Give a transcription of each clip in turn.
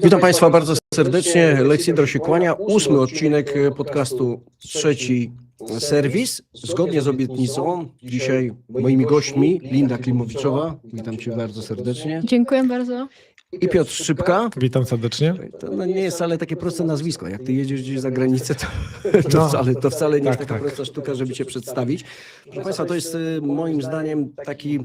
Witam Państwa bardzo serdecznie. Leksidor się kłania. 8. odcinek podcastu Trzeci Serwis. Zgodnie z obietnicą dzisiaj moimi gośćmi Linda Klimowiczowa. Witam Cię bardzo serdecznie. Dziękuję bardzo. I Piotr Szczypka. Witam serdecznie. To nie jest wcale takie proste nazwisko. Jak ty jedziesz gdzieś za granicę, to wcale nie jest taka prosta sztuka, żeby cię przedstawić. Proszę Państwa, to jest moim zdaniem taki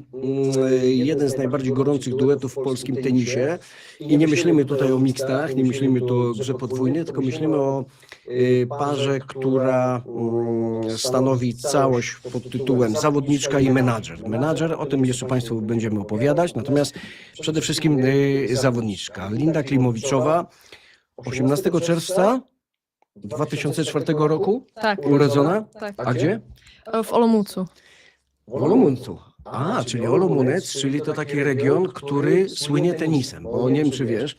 jeden z najbardziej gorących duetów w polskim tenisie. I nie myślimy tutaj o mixtach, nie myślimy tu o grze podwójnej, tylko myślimy o parze, która stanowi całość pod tytułem zawodniczka i menadżer. Menadżer, o tym jeszcze Państwu będziemy opowiadać, natomiast przede wszystkim zawodniczka. Linda Klimowiczowa, 18 czerwca 2004 roku Tak. urodzona. Tak. A gdzie? W Olomoucu. W Olomoucu. czyli Olomouc, czyli to taki region, który słynie tenisem. Bo nie wiem, czy wiesz,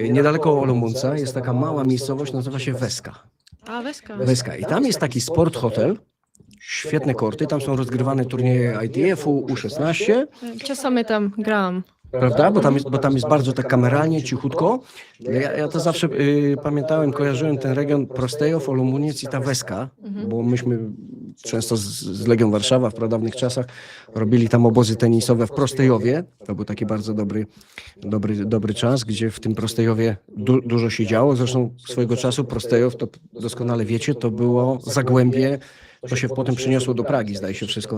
niedaleko Olomouca jest taka mała miejscowość, nazywa się Weska. A, Weska. Weska. I tam jest taki sport hotel, świetne korty, tam są rozgrywane turnieje ITF-u, U16. Czasami tam grałam. Prawda? Bo tam jest bardzo tak kameralnie, cichutko. Ja to zawsze pamiętałem, kojarzyłem ten region Prostejów, Olomouc i ta Weska, bo myśmy często z Legią Warszawa w pradawnych czasach robili tam obozy tenisowe w Prostejowie. To był taki bardzo dobry czas, gdzie w tym Prostejowie dużo się działo. Zresztą swojego czasu Prostejów, to doskonale wiecie, to było Zagłębie. To się potem przyniosło do Pragi, zdaje się wszystko,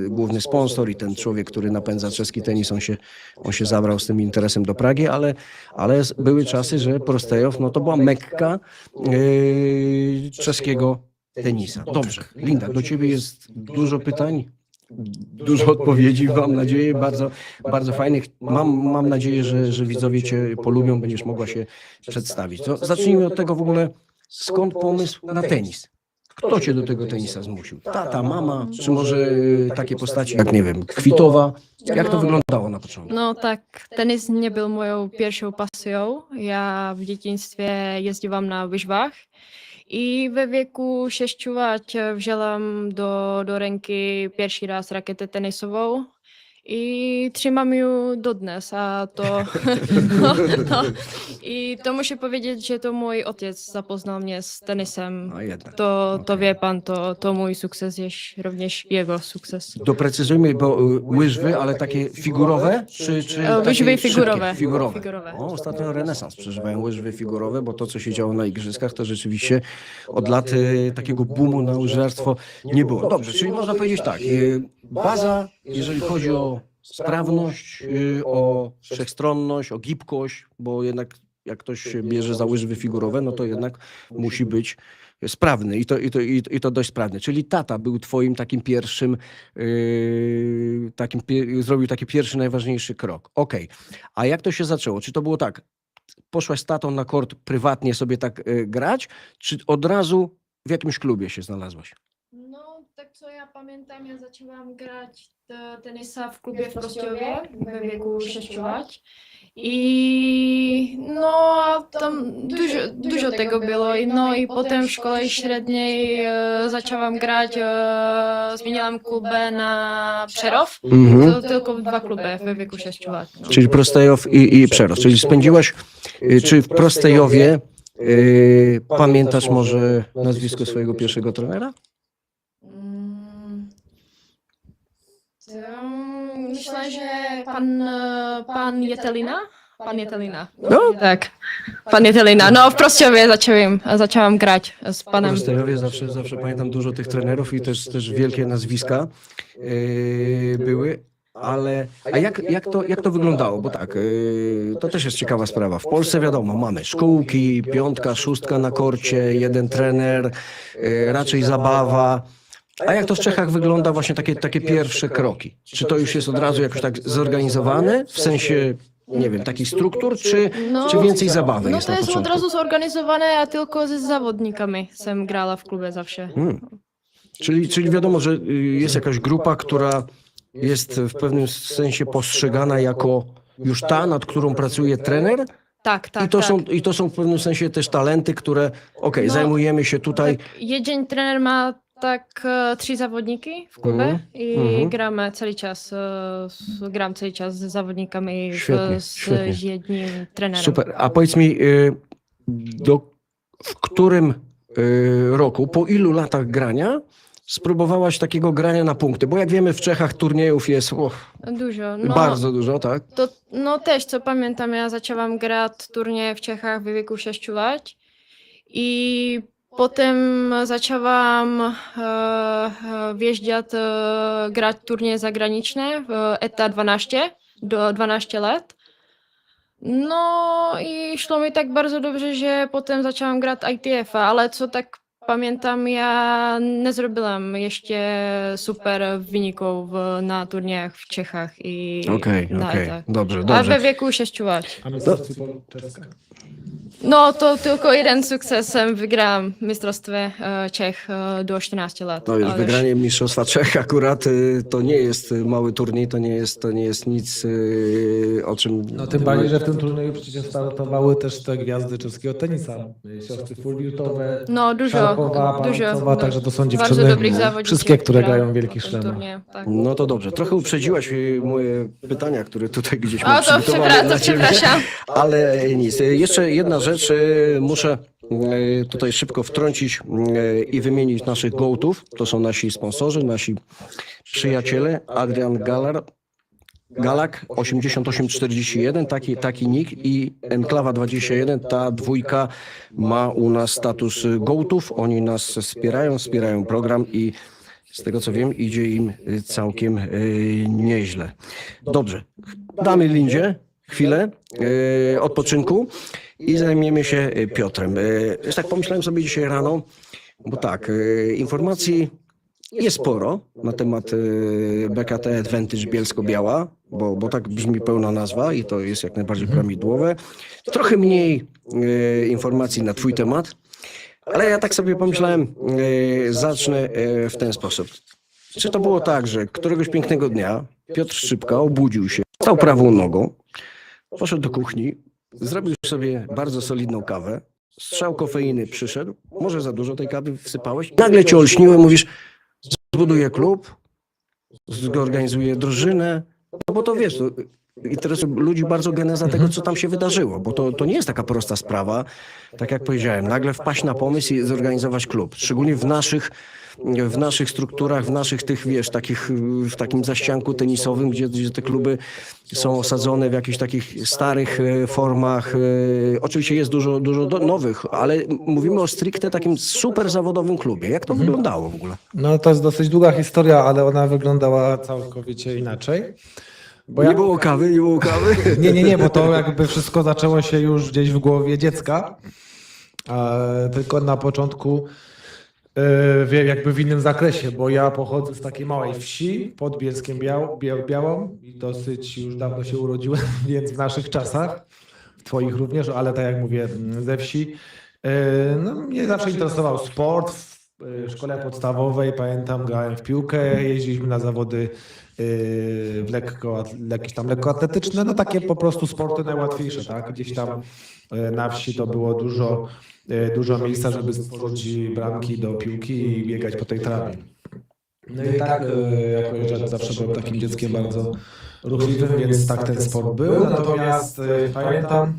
główny sponsor i ten człowiek, który napędza czeski tenis, on się zabrał z tym interesem do Pragi, ale były czasy, że Prostejow, no to była Mekka czeskiego tenisa. Dobrze, Linda, do Ciebie jest dużo pytań, dużo odpowiedzi, mam nadzieję, bardzo, bardzo fajnych. Mam nadzieję, że widzowie Cię polubią, będziesz mogła się przedstawić. To zacznijmy od tego w ogóle, skąd pomysł na tenis? Kto cię do tego tenisa zmusił? Tata, mama, czy może takie postaci jak, nie wiem, Kwitowa? Jak to wyglądało na początku? No tak, tenis nie był moją pierwszą pasją. Ja w dzieciństwie jeździłam na łyżwach i we wieku 6 lat wzięłam do ręki pierwszy raz rakietę tenisową i trzymam ją do dnes, a to... I to muszę powiedzieć, że to mój ojciec zapoznał mnie z tenisem. A jednak. To wie pan, to mój sukces jest również jego sukces. Doprecyzujmy, bo łyżwy, ale takie figurowe? Czy takie Łyżwy szybkie? figurowe. Figurowe. O, ostatnio renesans przeżywają łyżwy figurowe, bo to, co się działo na igrzyskach, to rzeczywiście od lat takiego boomu na łyżwiarstwo nie było. Dobrze, czyli można powiedzieć tak, baza, jeżeli chodzi o sprawność, o wszechstronność, o gibkość, bo jednak jak ktoś się bierze za łyżwy figurowe, no to jednak musi być sprawny i to dość sprawny. Czyli tata był twoim takim pierwszym, zrobił taki pierwszy, najważniejszy krok. Okej. A jak to się zaczęło? Czy to było tak, poszłaś z tatą na kort prywatnie sobie tak grać, czy od razu w jakimś klubie się znalazłaś? No, tak co ja pamiętam, ja zaczęłam grać tenisa w klubie w Prostějově we wieku 6 lat. I no, tam dużo tego było. No i potem w szkole średniej zaczęłam grać, zmieniłam klubę na Přerov. To tylko 2 kluby we wieku 6 lat. No. Czyli Prostejów i Přerov. Czyli spędziłaś, czy w Prostejowie pamiętasz może nazwisko swojego pierwszego trenera? Myślę, że pan Jetelina? Pan Jetelina. No. Tak, pan Jetelina. No w Prostějově zaczęłam grać z W panem. Prostejowie zawsze pamiętam dużo tych trenerów i też wielkie nazwiska były. A jak to wyglądało? Bo tak, to też jest ciekawa sprawa. W Polsce wiadomo, mamy szkółki, 5., 6. na korcie, jeden trener, raczej zabawa. A jak to w Czechach wygląda właśnie takie pierwsze kroki? Czy to już jest od razu jakoś tak zorganizowane, w sensie, nie wiem, takich struktur, czy więcej zabawy No jest to na jest od początku? razu zorganizowane, a tylko ze zawodnikami jsem grała w klubie zawsze. Czyli wiadomo, że jest jakaś grupa, która jest w pewnym sensie postrzegana jako już ta, nad którą pracuje trener? Tak. I to są w pewnym sensie też talenty, które, zajmujemy się tutaj. Tak, jeden trener ma tak 3 zawodniki w klubie i gramy cały czas, gram cały czas z zawodnikami, Świetnie, świetnie. z jednym trenerem. Super. A powiedz mi, w którym roku, po ilu latach grania spróbowałaś takiego grania na punkty? Bo jak wiemy, w Czechach turniejów jest Dużo. No, bardzo dużo, tak? to, no też, co pamiętam, ja zaczęłam grać turnieje w Czechach w wieku 6 lat i potem zaczęłam wjeżdżać, grać turnieje zagraniczne w ETA 12 do 12 lat. No i szło mi tak bardzo dobrze, że potem zaczęłam grać ITF-a, ale co tak pamiętam, ja nie zrobiłam jeszcze super wyników na turniejach w Czechach i Okej, na ETA. dobrze, A dobrze. we wieku 6 lat. A mistrzostwo czeska? No to tylko jeden sukcesem wygrałam Mistrzostwie Czech do 14 lat. No już ale wygranie Mistrzostwa Czech akurat to nie jest mały turniej, to nie jest nic, o czym... No tym bardziej, że w tym turnieju przecież startowały też te gwiazdy czeskiego tenisa. Siostry Fulbirtowe, No dużo, Szarkowa, Parancowa, także to są bardzo dziewczyny, dobrych zawodników, wszystkie, które grały grają wielki na tym szlem. turnieju, tak. No to dobrze, trochę uprzedziłaś moje pytania, które tutaj gdzieś O, mam to przygotowane dla ciebie. przepraszam. Ale nic. Jeszcze jedna rzecz, muszę tutaj szybko wtrącić i wymienić naszych gołtów. To są nasi sponsorzy, nasi przyjaciele. Adrian Galak 8841, taki nick i Enklawa 21, ta dwójka ma u nas status gołtów. Oni nas wspierają program i z tego co wiem idzie im całkiem nieźle. Dobrze, damy Lindzie chwilę odpoczynku i zajmiemy się Piotrem. Już tak pomyślałem sobie dzisiaj rano, bo tak, informacji jest sporo na temat BKT Advantage Bielsko-Biała, bo tak brzmi pełna nazwa i to jest jak najbardziej prawidłowe. Trochę mniej informacji na twój temat, ale ja tak sobie pomyślałem, zacznę w ten sposób. Czy to było tak, że któregoś pięknego dnia Piotr Szczypka obudził się, stał prawą nogą, poszedł do kuchni, zrobił sobie bardzo solidną kawę, strzał kofeiny przyszedł, może za dużo tej kawy wsypałeś, nagle cię olśniło, mówisz, zbuduję klub, zorganizuję drużynę, no bo to wiesz, to interesuje ludzi bardzo geneza tego, co tam się wydarzyło, bo to nie jest taka prosta sprawa, tak jak powiedziałem, nagle wpaść na pomysł i zorganizować klub, szczególnie w naszych strukturach, w naszych tych, wiesz, w takim zaścianku tenisowym, gdzie te kluby są osadzone w jakichś takich starych formach. Oczywiście jest dużo nowych, ale mówimy o stricte takim super zawodowym klubie. Jak to wyglądało w ogóle? No to jest dosyć długa historia, ale ona wyglądała całkowicie inaczej. Bo Nie było kawy. Nie, bo to jakby wszystko zaczęło się już gdzieś w głowie dziecka, tylko na początku jakby w innym zakresie, bo ja pochodzę z takiej małej wsi pod Bielskiem Białą i dosyć już dawno się urodziłem, więc w naszych czasach, w twoich również, ale tak jak mówię, ze wsi. No, mnie zawsze interesował sport. W szkole podstawowej, pamiętam, grałem w piłkę, jeździliśmy na zawody jakieś tam lekkoatletyczne, no takie po prostu sporty najłatwiejsze, tak? Gdzieś tam na wsi to było dużo miejsca, żeby stworzyć bramki do piłki i biegać po tej trawie. No i tak, jako że zawsze byłem takim dzieckiem bardzo ruchliwym, więc tak ten sport był. Natomiast pamiętam,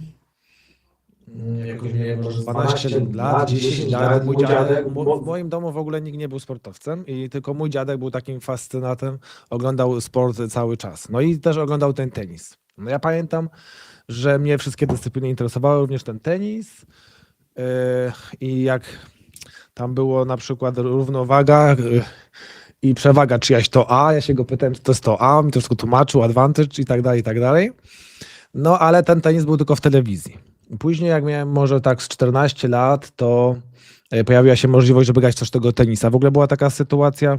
jakoś miałem może 12 lat, 10 lat, mój dziadek, w moim domu w ogóle nikt nie był sportowcem i tylko mój dziadek był takim fascynatem, oglądał sport cały czas. No i też oglądał ten tenis. No ja pamiętam, że mnie wszystkie dyscypliny interesowały, również ten tenis i jak tam było na przykład równowaga i przewaga czyjaś to A, ja się go pytałem, czy to jest to A, mi to wszystko tłumaczył, advantage i tak dalej, i tak dalej. No ale ten tenis był tylko w telewizji. Później jak miałem może tak z 14 lat, to pojawiła się możliwość, żeby grać też tego tenisa. W ogóle była taka sytuacja,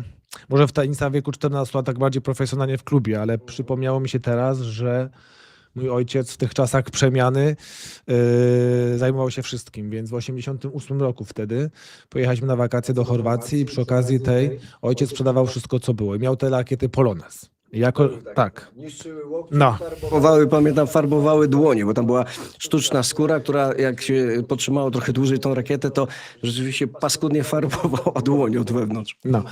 może w tenisa w wieku 14 lat tak bardziej profesjonalnie w klubie, ale przypomniało mi się teraz, że mój ojciec w tych czasach przemiany zajmował się wszystkim, więc w 88 roku wtedy pojechaliśmy na wakacje do Chorwacji i przy okazji tej ojciec sprzedawał wszystko, co było i miał te rakiety Polones. Tak. No. Farbowały dłonie, bo tam była sztuczna skóra, która jak się potrzymało trochę dłużej tą rakietę, to rzeczywiście paskudnie farbowała dłonie od wewnątrz. No.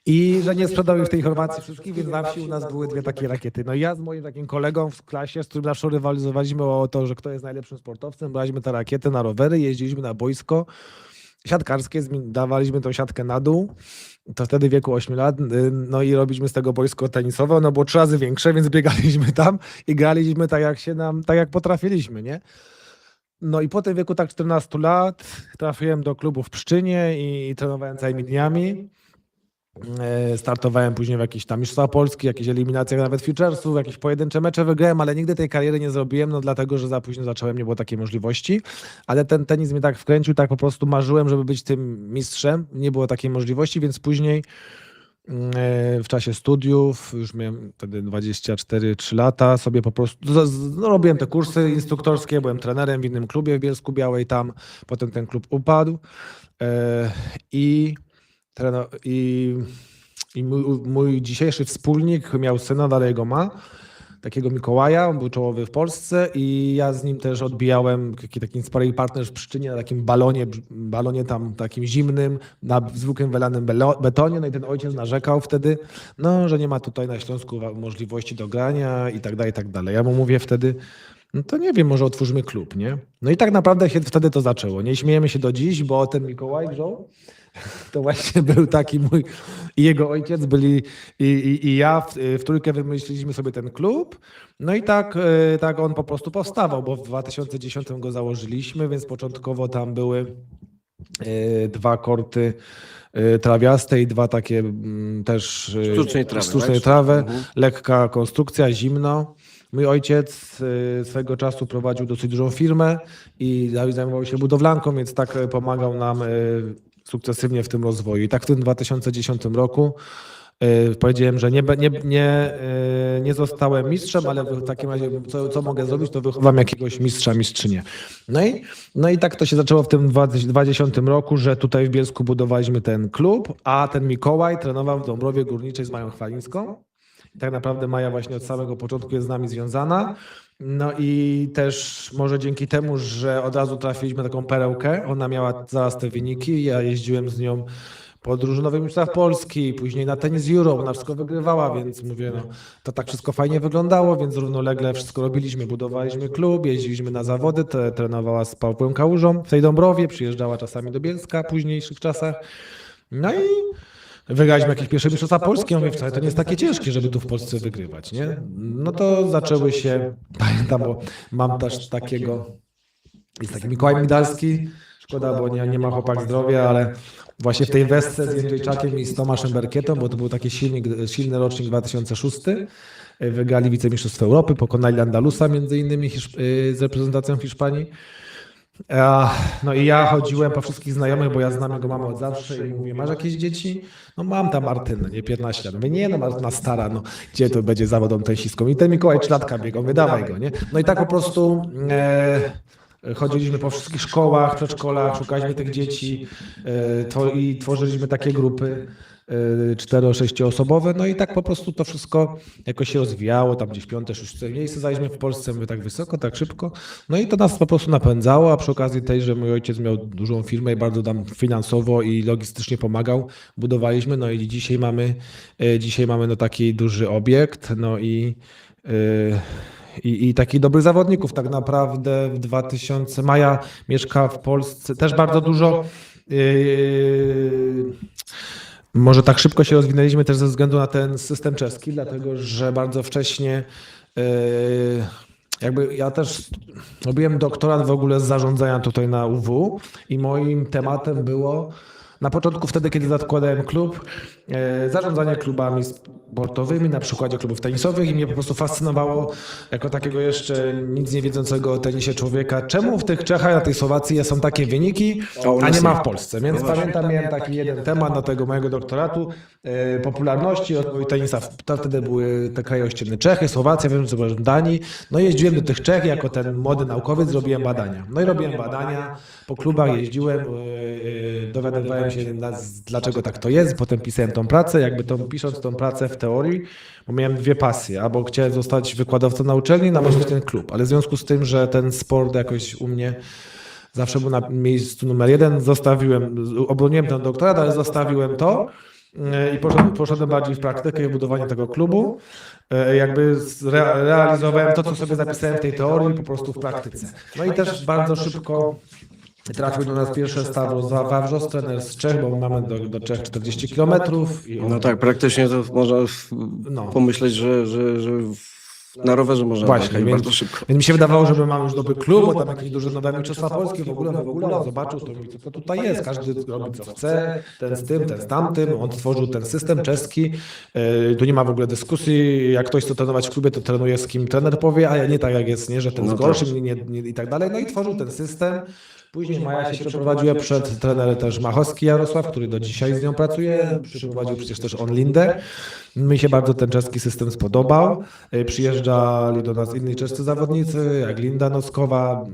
I że nie sprzedały w tej informacji wszystkich, więc na wsi u nas były 2 takie rakiety. No i ja z moim takim kolegą w klasie, z którym zawsze rywalizowaliśmy o to, że kto jest najlepszym sportowcem, braliśmy te rakiety na rowery, jeździliśmy na boisko siatkarskie, dawaliśmy tą siatkę na dół, to wtedy w wieku 8 lat, no i robiliśmy z tego boisko tenisowe, ono było 3 razy większe, więc biegaliśmy tam i graliśmy tak jak potrafiliśmy, nie? No i po tym wieku tak 14 lat trafiłem do klubu w Pszczynie i trenowałem całymi dniami. Startowałem później w jakichś tam mistrzostwach Polski, jakieś eliminacjach nawet futuresów, jakieś pojedyncze mecze wygrałem, ale nigdy tej kariery nie zrobiłem, no dlatego, że za późno zacząłem, nie było takiej możliwości. Ale ten tenis mnie tak wkręcił, tak po prostu marzyłem, żeby być tym mistrzem. Nie było takiej możliwości, więc później w czasie studiów, już miałem wtedy 24-3 lata, sobie po prostu robiłem te kursy instruktorskie, byłem trenerem w innym klubie w Bielsku Białej tam, potem ten klub upadł i mój dzisiejszy wspólnik miał syna, dalej go ma, takiego Mikołaja, on był czołowy w Polsce i ja z nim też odbijałem taki sparring partner w Pszczynie na takim balonie tam takim zimnym, na zwykłym welanym betonie, no i ten ojciec narzekał wtedy, no, że nie ma tutaj na Śląsku możliwości do grania i tak dalej, i tak dalej. Ja mu mówię wtedy, no to nie wiem, może otwórzmy klub, nie? No i tak naprawdę się wtedy to zaczęło. Nie śmiejemy się do dziś, bo ten Mikołaj wziął. To właśnie był taki mój i jego ojciec byli i ja w trójkę wymyśliliśmy sobie ten klub. No i tak on po prostu powstawał, bo w 2010 go założyliśmy, więc początkowo tam były 2 korty trawiaste i 2 takie też sztucznej trawy, lekka konstrukcja, zimno. Mój ojciec swego czasu prowadził dosyć dużą firmę i zajmował się budowlanką, więc tak pomagał nam sukcesywnie w tym rozwoju. I tak w tym 2010 roku powiedziałem, że nie zostałem mistrzem, ale w takim razie co mogę zrobić, to wychowam jakiegoś mistrza, mistrzynię. No i tak to się zaczęło w tym 2010 roku, że tutaj w Bielsku budowaliśmy ten klub, a ten Mikołaj trenował w Dąbrowie Górniczej z Mają Chwalińską. I tak naprawdę Maja właśnie od samego początku jest z nami związana. No i też może dzięki temu, że od razu trafiliśmy na taką perełkę, ona miała zaraz te wyniki, ja jeździłem z nią po drużynowym mistrzostwach Polski, później na Tennis Europe, ona wszystko wygrywała, więc mówię, no to tak wszystko fajnie wyglądało, więc równolegle wszystko robiliśmy, budowaliśmy klub, jeździliśmy na zawody, trenowała z Pawłem Kałużą w tej Dąbrowie, przyjeżdżała czasami do Bielska w późniejszych czasach. No i wygraliśmy jakieś pierwsze mistrzostwa Polski, ja mówię, wcale to nie jest takie ciężkie, żeby tu w Polsce wygrywać, nie? No to zaczęły się, pamiętam, bo mam też takiego, jest taki Mikołaj Midalski, szkoda, bo nie ma chłopak zdrowia, ale właśnie w tej wesce z Jędrzejczakiem i z Tomaszem Berkietą, bo to był taki silny rocznik 2006, wygrali wicemistrzostwo Europy, pokonali Andalusa między innymi z reprezentacją Hiszpanii. No i ja chodziłem po wszystkich znajomych, bo ja znam jego mamę od zawsze i mówię, masz jakieś dzieci? No mam tam Martynę, nie 15 lat. Mówię, nie no, Martyna stara, no gdzie to będzie zawodową tenisistką? I ten Mikołaj 3 latka biegał, wydawaj go, nie? No i tak po prostu chodziliśmy po wszystkich szkołach, przedszkolach, szukaliśmy tych dzieci i tworzyliśmy takie grupy 4-6 osobowe, no i tak po prostu to wszystko jakoś się rozwijało, tam gdzieś 5., 6. miejsce zajęliśmy w Polsce, mówię, tak wysoko, tak szybko, no i to nas po prostu napędzało, a przy okazji tej, że mój ojciec miał dużą firmę i bardzo nam finansowo i logistycznie pomagał, budowaliśmy, no i dzisiaj mamy no taki duży obiekt, no i takich dobrych zawodników. Tak naprawdę w 2000 Maja mieszka w Polsce też bardzo dużo. Może tak szybko się rozwinęliśmy też ze względu na ten system czeski, dlatego że bardzo wcześnie jakby ja też robiłem doktorat w ogóle z zarządzania tutaj na UW i moim tematem było na początku wtedy, kiedy zakładałem klub, zarządzanie klubami sportowymi, na przykładzie klubów tenisowych i mnie po prostu fascynowało jako takiego jeszcze nic nie wiedzącego o tenisie człowieka, czemu w tych Czechach, na tej Słowacji są takie wyniki, a nie ma w Polsce. Więc pamiętam, miałem taki jeden temat do tego mojego doktoratu, popularności rozwoju tenisa. To wtedy były te kraje ościenne Czechy, Słowacja, wiem, że byłem w Danii. No jeździłem do tych Czech jako ten młody naukowiec, robiłem badania. No i robiłem badania, po klubach jeździłem, dowiadywałem zastanawiałem się, dlaczego tak to jest. Potem pisałem tą pracę, pisząc tą pracę w teorii, bo miałem dwie pasje. Albo chciałem zostać wykładowcą na uczelni, albo mieć ten klub. Ale w związku z tym, że ten sport jakoś u mnie zawsze był na miejscu numer 1, obroniłem ten doktorat, ale zostawiłem to i poszedłem bardziej w praktykę i budowanie tego klubu. Realizowałem to, co sobie zapisałem w tej teorii, po prostu w praktyce. No i też bardzo szybko trafił do nas pierwszy Stavros Wawrzos, trener z Czech, bo mamy do Czech 40 kilometrów. No tak, praktycznie to można pomyśleć, że na rowerze można Właśnie, jechać bardzo szybko. Więc mi się wydawało, że my mamy już dobry klub, bo tam jakiś duży nowy mistrzostwa Polski, w ogóle on zobaczył, to mówi, co tutaj jest, każdy robi co chce, ten z tym, ten z tamtym, on stworzył ten system czeski, tu nie ma w ogóle dyskusji, jak ktoś chce trenować w klubie, to trenuje z kim trener powie, a nie tak jak jest, nie, że ten z gorszym i tak dalej, no i tworzył ten system. Później Maja się przeprowadziła przed trener też Machowski Jarosław, który do dzisiaj z nią pracuje, przyprowadził przecież też on Lindę. Mi się bardzo ten czeski system spodobał. Przyjeżdżali do nas inni czescy zawodnicy, jak Linda Noskowa,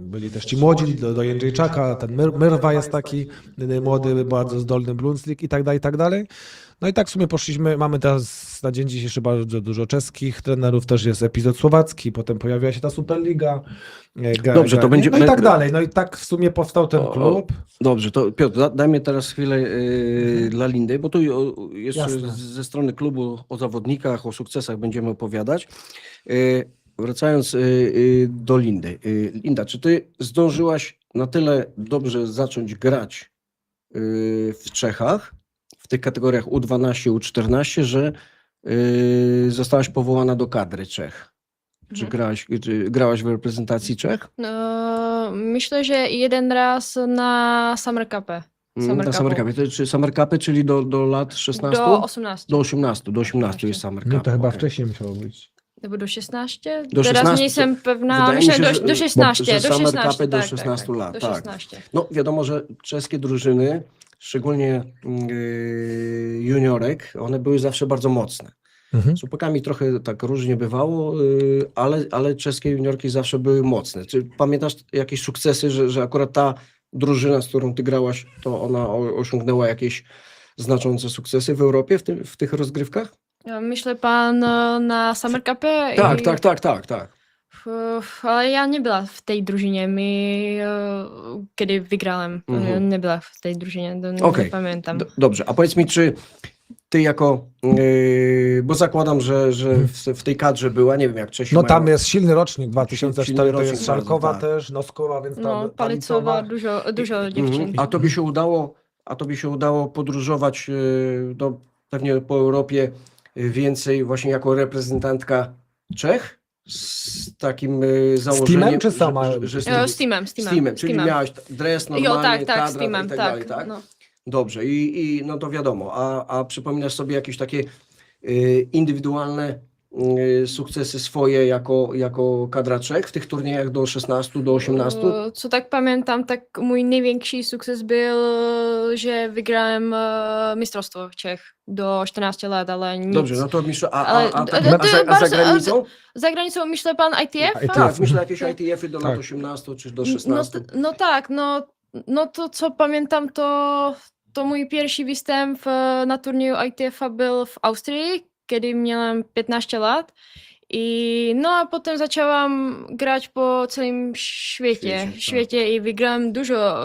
byli też ci młodzi, do Jędrzejczaka, ten Myrwa jest taki młody, bardzo zdolny Brunslik i tak dalej, i tak dalej. No i tak w sumie poszliśmy, mamy teraz na dzień dzisiejszy bardzo dużo czeskich trenerów, też jest epizod słowacki, potem pojawiła się ta Superliga. Dobrze, to będzie... No i tak dalej, no i tak w sumie powstał ten klub. Dobrze, to Piotr, daj mi teraz chwilę dla Lindy, bo tu jeszcze ze strony klubu o zawodnikach, o sukcesach będziemy opowiadać. Wracając do Lindy. Linda, czy ty zdążyłaś na tyle dobrze zacząć grać w Czechach, w tych kategoriach U12, U14, że zostałaś powołana do kadry Czech? Czy grałaś w reprezentacji Czech? No, myślę, że jeden raz na Summer Cupie. Na Summer Cupie. Czy Summer Cupy, czyli do lat 16? Do 18. Do 18 jest Summer Cup. No to chyba okej. wcześniej musiało być. Albo do 16? Do Teraz 16, nie jestem pewna. wydaje mi Myślę, się, do 16. że Do Summer 16, Cupy do tak, 16 tak, lat, do tak. 16. No wiadomo, że czeskie drużyny, szczególnie juniorek, one były zawsze bardzo mocne. Z chłopakami trochę tak różnie bywało, ale czeskie juniorki zawsze były mocne. Czy pamiętasz jakieś sukcesy, że akurat ta drużyna, z którą ty grałaś, to ona osiągnęła jakieś znaczące sukcesy w Europie w tych rozgrywkach? Myślę pan na Summer Cupie? Tak. Ale ja nie była w tej drużynie. Kiedy wygrałem, nie była w tej drużynie. Nie pamiętam. Dobrze, a powiedz mi, czy ty jako, bo zakładam, że w tej kadrze była, nie wiem jak Czesi No mają... tam jest silny rocznik, 2004 Silny to rocznik jest Szarkowa bardzo, też, Noskowa, więc tam No, Palicowa, dużo dziewczyn. A tobie się udało podróżować no, pewnie po Europie więcej właśnie jako reprezentantka Czech z takim założeniem... Z teamem czy sama? Z teamem. Czyli miałaś dres normalnie, tak, kadra z teamem, i tak dalej, tak? No. Dobrze, i no to wiadomo, a przypominasz sobie jakieś takie indywidualne sukcesy swoje jako kadra Czech w tych turniejach do 16, do 18? Co tak pamiętam, tak mój największy sukces był, że wygrałem Mistrzostwo Czech do 14 lat, ale nic. Dobrze, no to a bardzo- za granicą? Za granicą myślę pan ITF? Tak, myślę jakieś ITF-y do lat 18 czy do 16. No tak, no to co pamiętam, to mój pierwszy występ na turnieju ITF-a był w Austrii, kiedy miałem 15 lat. No a potem zaczęłam grać po całym świecie i wygrałem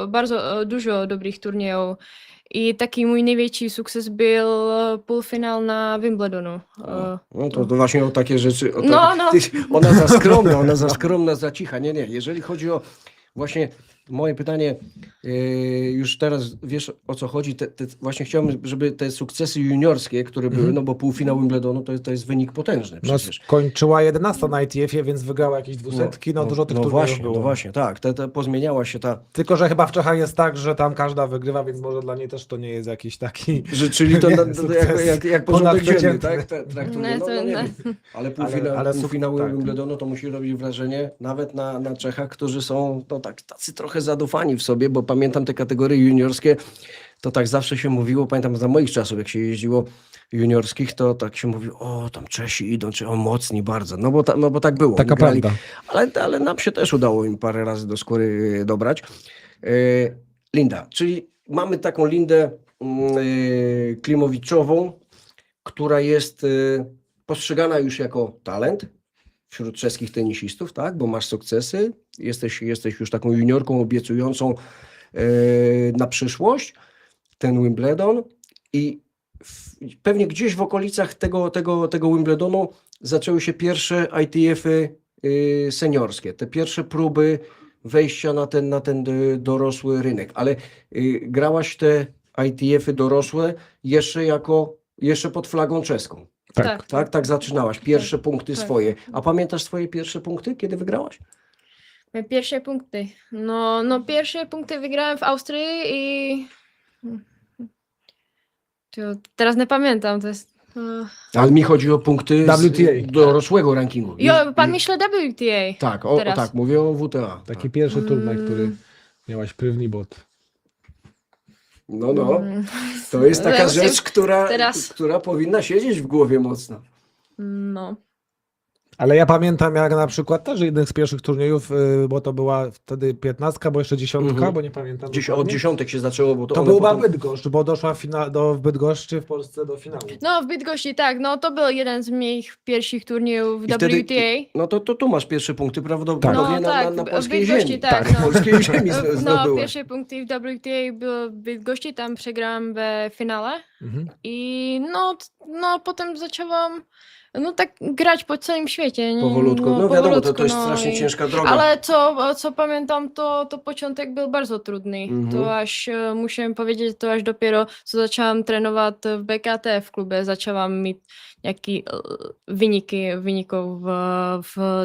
bardzo dużo dobrych turniejów. I taki mój największy sukces był półfinał na Wimbledonu. No to właśnie o takie rzeczy. No. Ona za skromna, za cicha. Nie. Jeżeli chodzi o właśnie moje pytanie, już teraz wiesz o co chodzi. Właśnie chciałbym, żeby te sukcesy juniorskie, które były, no bo półfinał Wimbledonu to jest wynik potężny No przecież. skończyła 11 na ITF-ie, więc wygrała jakieś 200, dużo tych turniejów było. No właśnie, tak. Pozmieniała się ta... Tylko, że chyba w Czechach jest tak, że tam każda wygrywa, więc może dla niej też to nie jest jakiś taki... Czyli to sukces jak porządek dzienny, ponadprzeciętny. tak? Traktuje. Nie wiem. Ale półfinał Wimbledonu to musi robić wrażenie nawet na Czechach, którzy są tacy trochę zadufani w sobie, bo pamiętam te kategorie juniorskie, to tak zawsze się mówiło, pamiętam za moich czasów, jak się jeździło juniorskich, to tak się mówiło, o tam Czesi idą, czy mocni bardzo, no bo tak było. Taka prawda. Ale nam się też udało im parę razy do skóry dobrać. Linda, czyli mamy taką Lindę Klimowiczową, która jest postrzegana już jako talent wśród czeskich tenisistów, tak? Bo masz sukcesy, jesteś już taką juniorką obiecującą na przyszłość, ten Wimbledon i pewnie gdzieś w okolicach tego Wimbledonu zaczęły się pierwsze ITF-y seniorskie, te pierwsze próby wejścia na ten dorosły rynek, ale grałaś te ITF-y dorosłe jeszcze pod flagą czeską. Tak zaczynałaś, pierwsze punkty swoje. A pamiętasz swoje pierwsze punkty, kiedy wygrałaś? Moje pierwsze punkty. No pierwsze punkty wygrałem w Austrii i to teraz nie pamiętam, to jest... Ale mi chodzi o punkty WTA. dorosłego rankingu. Pan myśli WTA. Tak, teraz. tak, mówię o WTA. Taki pierwszy turniej, który miałaś prywny bot. No, to jest taka Teraz- rzecz, teraz- która powinna siedzieć w głowie mocno. No. Ale ja pamiętam jak na przykład też jeden z pierwszych turniejów, bo to była wtedy 15, bo jeszcze 10, bo nie pamiętam. Od dokładnie. dziesiątek się zaczęło, bo To one był potem... Bydgoszcz, bo doszła w Bydgoszczy w Polsce do finału. No, w Bydgoszczy, tak. No, to był jeden z moich pierwszych turniejów w I wtedy- WTA. No to tu masz pierwsze punkty prawdopodobnie No, tak, na w polskiej Bydgoszczy, ziemi. tak, no. polskiej ziemi No, zdobyłaś. pierwsze punkty w WTA były w Bydgoszczy, tam przegrałam we finale. Mhm. I no potem zaczęłam tak grać po całym świecie. Powolutku. No wiadomo, to jest no strasznie i- ciężka droga. Ale co pamiętam, to początek był bardzo trudny. Mhm. To aż, musiałem powiedzieć, to aż dopiero co zaczęłam trenować w BKT w klubie, zaczęłam mieć jakieś wyników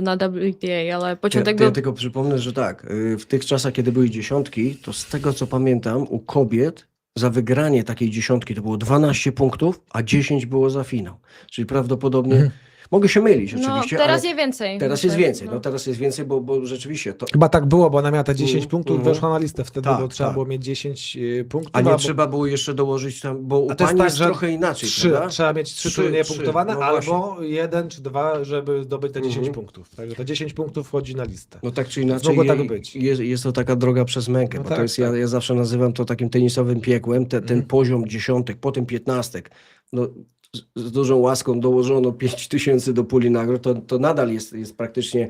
na WTA, ale początek Ja był... tylko przypomnę, że tak, w tych czasach, kiedy były dziesiątki, to z tego co pamiętam, u kobiet za wygranie takiej dziesiątki to było 12 punktów, a 10 było za finał. Czyli prawdopodobnie, mogę się mylić oczywiście, teraz ale jest więcej. teraz myślę, jest więcej. No teraz jest więcej, bo rzeczywiście to... Chyba tak było, bo ona miała te 10 punktów, mhm. weszła na listę wtedy, Tak, bo trzeba tak. było mieć 10 punktów. A nie bo trzeba było jeszcze dołożyć tam, bo u A to jest pani tak, jest że trochę inaczej, 3, prawda? trzeba mieć 3 Trzy, turnieje trzy, punktowane, no albo 1 czy 2, żeby zdobyć te 10 Mhm. punktów. Także te 10 punktów wchodzi na listę. No tak czy inaczej, Mogło tak być. jest to taka droga przez mękę, No bo tak, to jest, tak. ja zawsze nazywam to takim tenisowym piekłem, ten poziom dziesiątek, potem 15, no z dużą łaską dołożono 5000 do puli nagród, to nadal jest praktycznie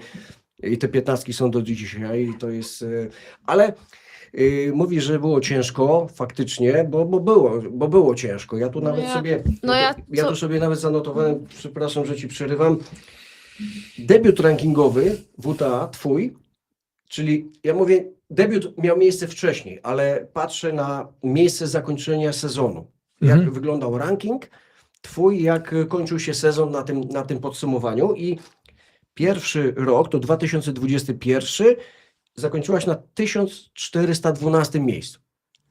i te 15 są do dzisiaj i to jest, ale mówi, że było ciężko faktycznie, bo było ciężko. Ja tu nawet ja tu sobie nawet zanotowałem, przepraszam, że ci przerywam, debiut rankingowy WTA twój, czyli ja mówię, debiut miał miejsce wcześniej, ale patrzę na miejsce zakończenia sezonu. Jak wyglądał ranking twój, jak kończył się sezon na tym podsumowaniu i pierwszy rok, to 2021, zakończyłaś na 1412 miejscu.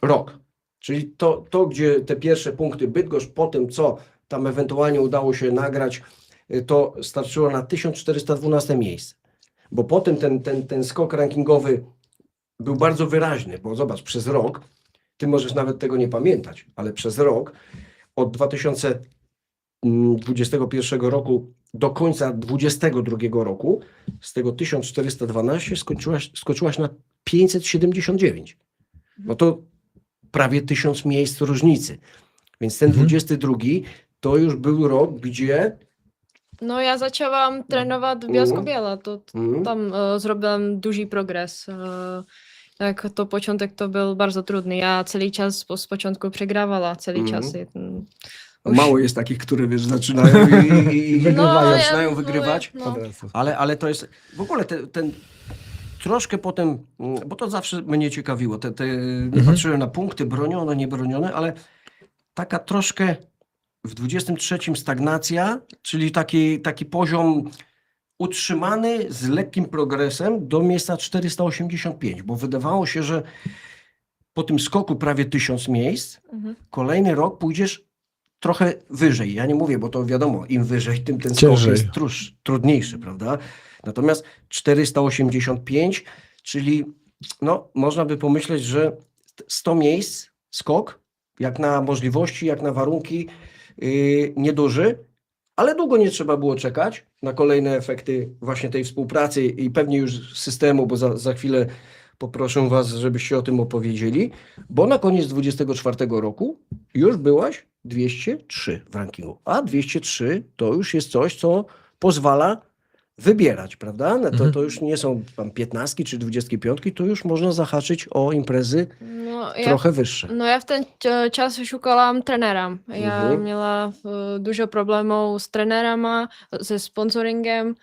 Rok. Czyli to, gdzie te pierwsze punkty Bydgoszcz, po tym co tam ewentualnie udało się nagrać, to starczyło na 1412 miejsce. Bo potem ten skok rankingowy był bardzo wyraźny, bo zobacz, przez rok, ty możesz nawet tego nie pamiętać, ale przez rok, od 2021 roku do końca 2022 roku, z tego 1412 skoczyłaś na 579. No to prawie 1000 miejsc różnicy. Więc ten 22 to już był rok, gdzie... No ja zaczęłam trenować w Bielsko-Biała, to tam zrobiłam duży progres. Tak, to początek to był bardzo trudny. Ja cały czas z początku przegrywała, cały czas. Mało jest takich, które wiesz, zaczynają i Wygrywają. zaczynają wygrywać, Od razu. ale to jest w ogóle ten troszkę potem, bo to zawsze mnie ciekawiło, patrzyłem na punkty bronione, niebronione, ale taka troszkę w 23 stagnacja, czyli taki poziom utrzymany z lekkim progresem do miejsca 485, bo wydawało się, że po tym skoku prawie 1000 miejsc, kolejny rok pójdziesz trochę wyżej. Ja nie mówię, bo to wiadomo, im wyżej, tym ten skok Ciężej. jest trudniejszy, prawda? Natomiast 485, czyli no, można by pomyśleć, że 100 miejsc skok, jak na możliwości, jak na warunki, nieduży, ale długo nie trzeba było czekać na kolejne efekty właśnie tej współpracy i pewnie już systemu, bo za chwilę poproszę was, żebyście o tym opowiedzieli, bo na koniec 24 roku już byłaś 203 w rankingu, a 203 to już jest coś, co pozwala wybierać, prawda? No to już nie są tam 15 czy 25, to już można zahaczyć o imprezy No, trochę wyższe. No ja v ten čas šukala trenera. Já Mhm. měla dużo problémů s trenérama, se sponsoringem,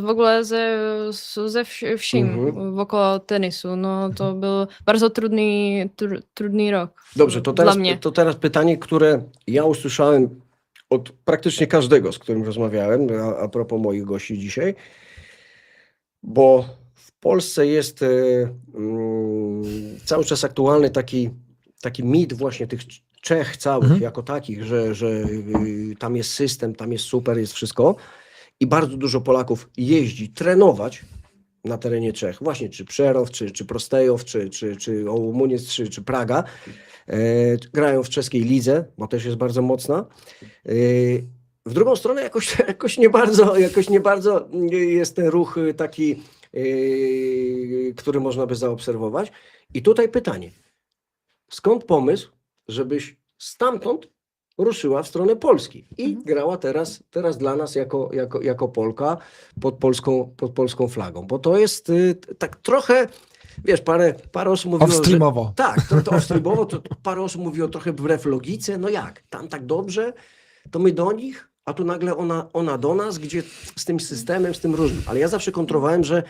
v ogóle ze vším okolo tenisu. No to byl bardzo trudný rok Dobrze, to dla teraz, mnie. to teraz pytanie, które ja usłyszałem od praktycznie każdego, z którym rozmawiałem, a propos moich gości dzisiaj, bo w Polsce jest cały czas aktualny taki mit właśnie tych Czech całych jako takich, że tam jest system, tam jest super, jest wszystko i bardzo dużo Polaków jeździ trenować na terenie Czech, właśnie czy Przerów, czy Prostejow, czy Olomouc, czy Praga. Grają w czeskiej lidze, bo też jest bardzo mocna. W drugą stronę jakoś nie bardzo jest ten ruch taki, który można by zaobserwować. I tutaj pytanie, skąd pomysł, żebyś stamtąd ruszyła w stronę Polski i grała teraz dla nas jako Polka pod polską flagą, bo to jest tak trochę, wiesz, parę osób mówiło, Off-streamowo. Tak, to off-streamowo, to parę osób mówiło trochę wbrew logice, no jak, tam tak dobrze, to my do nich, a tu nagle ona do nas, gdzie z tym systemem, z tym różnym. Ale ja zawsze kontrowałem, że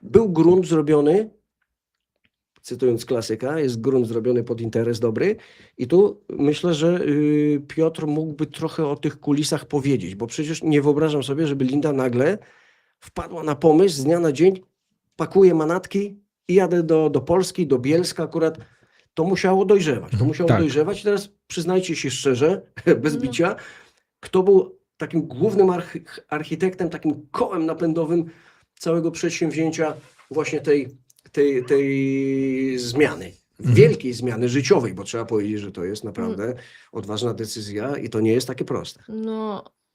był grunt zrobiony, cytując klasyka, jest grunt zrobiony pod interes dobry i tu myślę, że Piotr mógłby trochę o tych kulisach powiedzieć, bo przecież nie wyobrażam sobie, żeby Linda nagle wpadła na pomysł z dnia na dzień, pakuje manatki i jadę do Polski, do Bielska akurat. To musiało dojrzewać. I teraz przyznajcie się szczerze, bez bicia, kto był takim głównym architektem, takim kołem napędowym całego przedsięwzięcia właśnie tej zmiany. Wielkiej zmiany życiowej, bo trzeba powiedzieć, że to jest naprawdę odważna decyzja i to nie jest takie proste.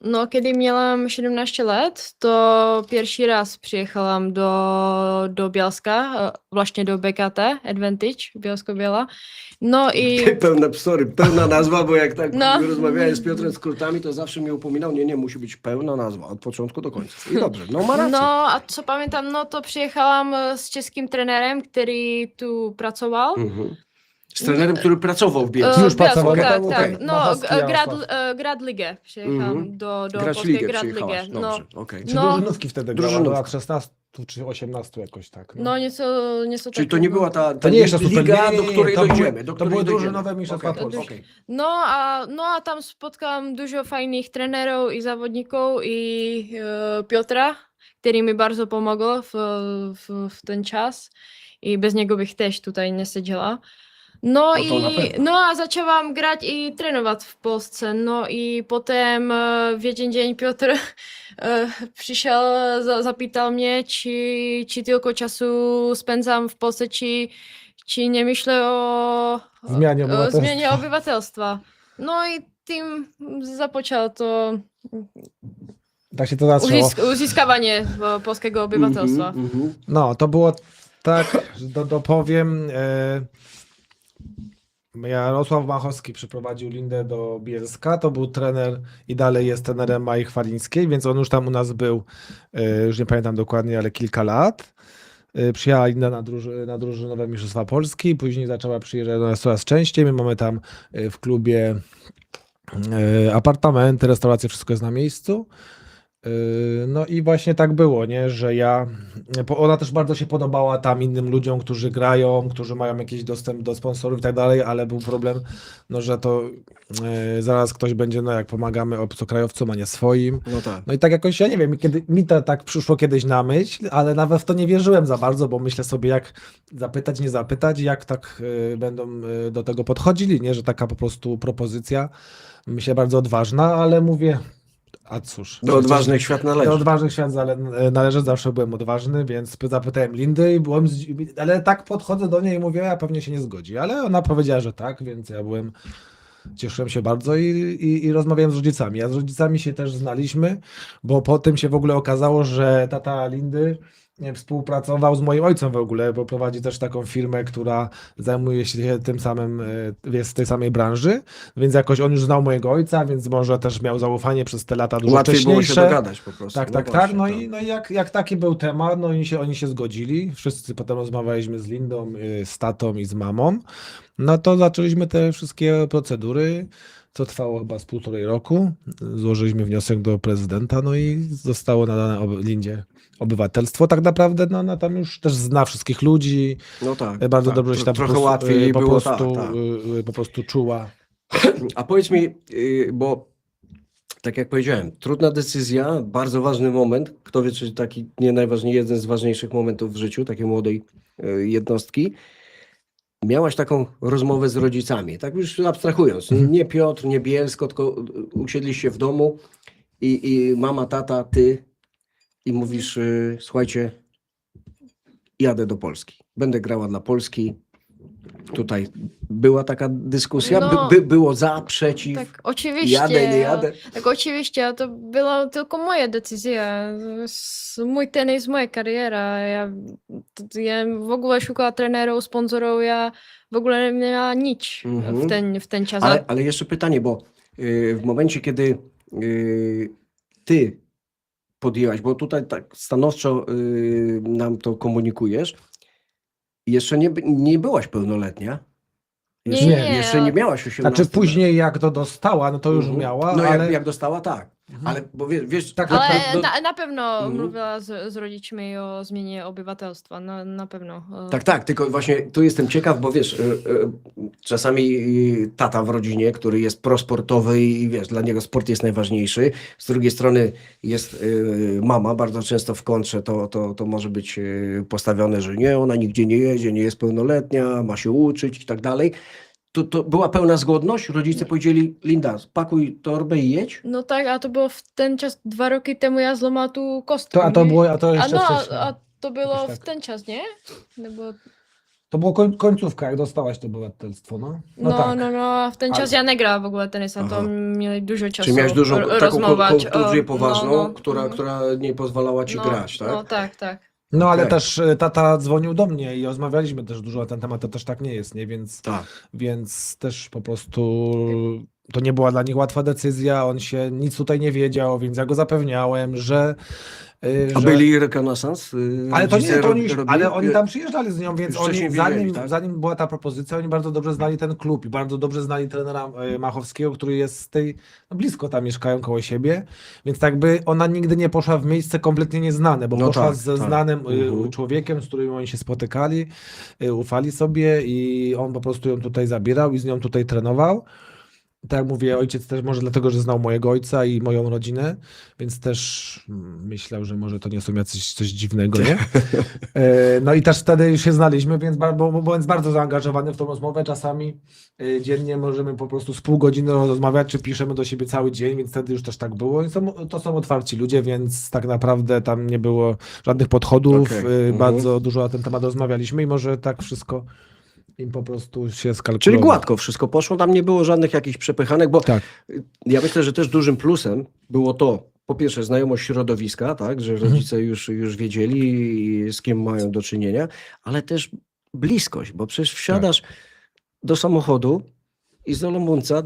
No, kiedy miałam 17 lat, to pierwszy raz przyjechałam do Bielska, właśnie do BKT, Advantage, Bielsko-Biała. No i... Pełna nazwa, bo jak tak rozmawiałem z Piotrem skrótami, to zawsze mnie upominał, nie, musi być pełna nazwa, od początku do końca. I dobrze, no ma rację. No, a co pamiętam, no to przyjechałam z czeskim trenerem, który tu pracował. Z trenerem, który pracował w Bielsku. Już pracował. Tak. Okej. No, Gradligę przyjechałam do polskiej Gradligę. No, okej. Czy drużynówki wtedy grała? Do Drużynówki. lat 16 czy 18 jakoś tak. No nieco Czyli tak, to nie była ta To nie jeszcze liga, do której to dojdziemy. to były drużynowe mistrzostwa Polski. Okej. No a tam spotkałam dużo fajnych trenerów i zawodników i Piotra, który mi bardzo pomógł w ten czas i bez niego bych też tutaj nie siedziała. No a zaczęłam grać i trenować w Polsce. No i potem w jeden dzień Piotr przyszedł, zapytał mnie, czy tylko czasu spędzam w Polsce, czy nie myślę o zmianie obywatelstwa. No i tym zapoczął to Tak się to zaczęło. uzyskawanie polskiego obywatelstwa. No, to było tak, że dopowiem. Jarosław Machowski przyprowadził Lindę do Bielska, to był trener i dalej jest trenerem Mai Chwalińskiej, więc on już tam u nas był, już nie pamiętam dokładnie, ale kilka lat. Przyjechała Linda na drużynowe mistrzostwa Polski, później zaczęła przyjeżdżać do nas coraz częściej. My mamy tam w klubie apartamenty, restauracje, wszystko jest na miejscu. No i właśnie tak było, nie, że ona też bardzo się podobała tam innym ludziom, którzy grają, którzy mają jakiś dostęp do sponsorów i tak dalej, ale był problem, no, że to zaraz ktoś będzie, no jak pomagamy obcokrajowcom, a nie swoim. No tak. No i tak jakoś, ja nie wiem, mi to tak przyszło kiedyś na myśl, ale nawet w to nie wierzyłem za bardzo, bo myślę sobie, jak zapytać, nie zapytać, jak tak będą do tego podchodzili, nie, że taka po prostu propozycja, myślę, bardzo odważna, ale mówię, a cóż. Do odważnych świat należy. Do odważnych świat należy, zawsze byłem odważny, więc zapytałem Lindy i byłem ale tak podchodzę do niej i mówię, ja pewnie się nie zgodzi, ale ona powiedziała, że tak, więc ja cieszyłem się bardzo i rozmawiałem z rodzicami. Ja z rodzicami się też znaliśmy, bo po tym się w ogóle okazało, że tata Lindy współpracował z moim ojcem w ogóle, bo prowadzi też taką firmę, która zajmuje się tym samym, jest w tej samej branży, więc jakoś on już znał mojego ojca, więc może też miał zaufanie przez te lata dużo Łatwiej było się wcześniejsze. dogadać po prostu. Tak, No tak, tak. właśnie, No i jak taki był temat, no i oni się zgodzili. Wszyscy potem rozmawialiśmy z Lindą, z tatą i z mamą. No to zaczęliśmy te wszystkie procedury, co trwało chyba z 1,5 roku. Złożyliśmy wniosek do prezydenta, no i zostało nadane Lindzie obywatelstwo. Tak naprawdę no, ona tam już też zna wszystkich ludzi. No tak, Bardzo tak. dobrze się tam Trochę po prostu, łatwiej po było, prostu, tak. po prostu czuła. A powiedz mi, bo tak jak powiedziałem, trudna decyzja, bardzo ważny moment. Kto wie, czy taki nie najważniejszy, jeden z ważniejszych momentów w życiu takiej młodej jednostki. Miałaś taką rozmowę z rodzicami, tak już abstrahując. Nie Piotr, nie Bielsko, tylko usiedliście w domu i mama, tata, ty i mówisz, słuchajcie, jadę do Polski. Będę grała dla Polski. Tutaj była taka dyskusja, No. było za, przeciw, Tak, oczywiście. jadę, nie jadę. Tak, oczywiście, to była tylko moja decyzja. Mój tenis, moja kariera. Ja w ogóle szukała trenerów, sponsorów, ja w ogóle nie miała nic w ten czas. Ale jeszcze pytanie, bo w momencie, kiedy ty podjęłaś, bo tutaj tak stanowczo nam to komunikujesz, jeszcze nie byłaś pełnoletnia. Jeszcze Nie. jeszcze nie miałaś 18 Znaczy lat. później jak to dostała, no to już Mhm. miała, No ale... jak dostała, tak. Ale bo wiesz Tak, Ale na pewno Mhm. mówiła z rodzicami o zmianie obywatelstwa, na pewno. Tak, tylko właśnie tu jestem ciekaw, bo wiesz, czasami tata w rodzinie, który jest prosportowy i wiesz, dla niego sport jest najważniejszy. Z drugiej strony jest mama, bardzo często w kontrze to może być postawione, że nie, ona nigdzie nie jedzie, nie jest pełnoletnia, ma się uczyć i tak dalej. To była pełna zgodność? Rodzice powiedzieli, Linda, pakuj torbę i jedź? No tak, a to było w ten czas 2 roki temu ja złamała tu kostkę. To a jeszcze wcześniej. a to było Jakoś w tak. ten czas, nie? No, bo, To było końcówka, jak dostałaś to obywatelstwo, no. Tak. a w ten czas ja nie grała w ogóle tenisa, to Aha. mieli dużo czasu Czy miałeś dużą taką rozmawiać. konkluzję poważną, mhm. która nie pozwalała ci grać, tak? No tak. No ale Okej. też tata dzwonił do mnie i rozmawialiśmy też dużo na ten temat, to też tak nie jest, nie? Tak. Więc też po prostu to nie była dla nich łatwa decyzja, on się nic tutaj nie wiedział, więc ja go zapewniałem, że... A byli rekonesans? Ale to nie, to oni, robili? ale oni tam przyjeżdżali z nią, więc Już wcześniej oni, wiedzieli, tak? zanim była ta propozycja, oni bardzo dobrze znali ten klub i bardzo dobrze znali trenera Machowskiego, który jest z tej, no blisko tam mieszkają koło siebie, więc tak by ona nigdy nie poszła w miejsce kompletnie nieznane, bo No poszła tak, ze tak. znanym Mhm. człowiekiem, z którym oni się spotykali, ufali sobie i on po prostu ją tutaj zabierał i z nią tutaj trenował. Tak jak mówię, ojciec też może dlatego, że znał mojego ojca i moją rodzinę, więc też myślał, że może to nie są jacyś coś dziwnego, nie? No i też wtedy już się znaliśmy, więc byłem bardzo zaangażowany w tą rozmowę. Czasami dziennie możemy po prostu z pół godziny rozmawiać, czy piszemy do siebie cały dzień, więc wtedy już też tak było. I to są otwarci ludzie, więc tak naprawdę tam nie było żadnych podchodów. Okej. Bardzo dużo na ten temat rozmawialiśmy i może tak wszystko im po prostu się skalkulowało. Czyli gładko wszystko poszło, tam nie było żadnych jakichś przepychanek, bo Tak. ja myślę, że też dużym plusem było to, po pierwsze znajomość środowiska, tak, że rodzice już wiedzieli, z kim mają do czynienia, ale też bliskość, bo przecież wsiadasz do samochodu i z Olomouca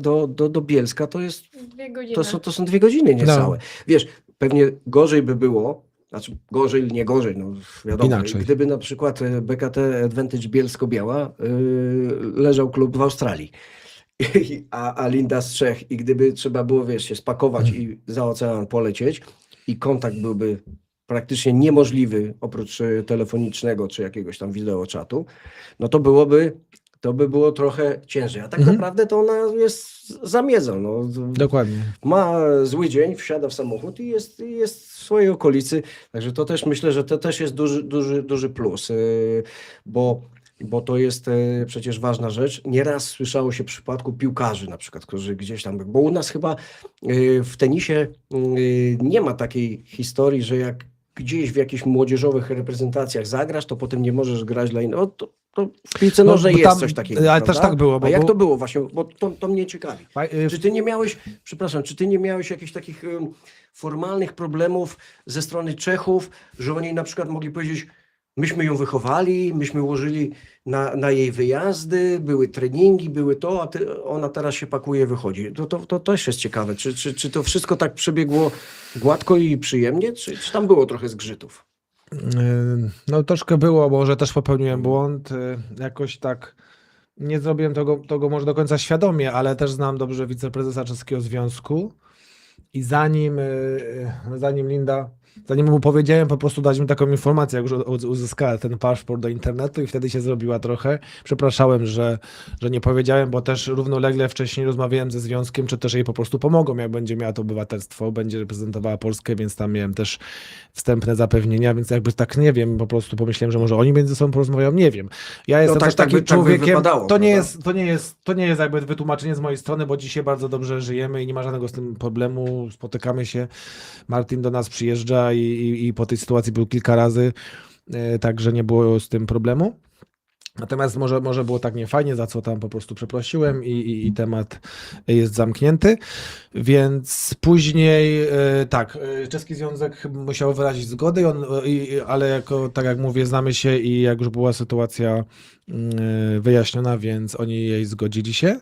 do Bielska, to jest 2 godziny. to są 2 godziny niecałe. No. Wiesz, pewnie gorzej by było, znaczy gorzej, nie gorzej, no wiadomo, Inaczej. gdyby na przykład BKT Advantage Bielsko-Biała leżał klub w Australii, a Linda z Czech i gdyby trzeba było, wiesz, się spakować i za ocean polecieć i kontakt byłby praktycznie niemożliwy oprócz telefonicznego czy jakiegoś tam wideoczatu, no to by było trochę ciężej. A tak naprawdę to ona jest zamiedzą. No. Dokładnie. Ma zły dzień, wsiada w samochód i jest w swojej okolicy. Także to też myślę, że to też jest duży plus, bo to jest przecież ważna rzecz. Nieraz słyszało się w przypadku piłkarzy na przykład, którzy gdzieś tam, bo u nas chyba w tenisie nie ma takiej historii, że jak gdzieś w jakichś młodzieżowych reprezentacjach zagrasz, to potem nie możesz grać dla innych. To w piłce nożnej bo jest tam- coś takiego, ale prawda? też tak było, A jak bo- to było właśnie? Bo to mnie ciekawi. Fa- Czy ty nie miałeś, przepraszam, czy ty nie miałeś jakichś takich formalnych problemów ze strony Czechów, że oni na przykład mogli powiedzieć, myśmy ją wychowali, myśmy ułożyli na jej wyjazdy, były treningi, były to, a ona teraz się pakuje, wychodzi. To też jest ciekawe. Czy to wszystko tak przebiegło gładko i przyjemnie, czy tam było trochę zgrzytów? No troszkę było, może też popełniłem błąd. Jakoś tak nie zrobiłem tego może do końca świadomie, ale też znam dobrze wiceprezesa Czeskiego Związku i zanim mu powiedziałem, po prostu dać mi taką informację, jak już uzyskała ten paszport do internetu i wtedy się zrobiła trochę. Przepraszałem, że nie powiedziałem, bo też równolegle wcześniej rozmawiałem ze związkiem, czy też jej po prostu pomogą, jak będzie miała to obywatelstwo, będzie reprezentowała Polskę, więc tam miałem też wstępne zapewnienia, więc jakby tak nie wiem, po prostu pomyślałem, że może oni między sobą porozmawiają, nie wiem. Ja jestem też takim człowiekiem, wypadało, to nie jest jakby wytłumaczenie z mojej strony, bo dzisiaj bardzo dobrze żyjemy i nie ma żadnego z tym problemu, spotykamy się, Martin do nas przyjeżdża i po tej sytuacji był kilka razy, także nie było z tym problemu. Natomiast może było tak niefajnie, za co tam po prostu przeprosiłem i temat jest zamknięty. Więc później tak, Czeski Związek musiał wyrazić zgodę, ale tak jak mówię, znamy się i jak już była sytuacja wyjaśniona, więc oni jej zgodzili się.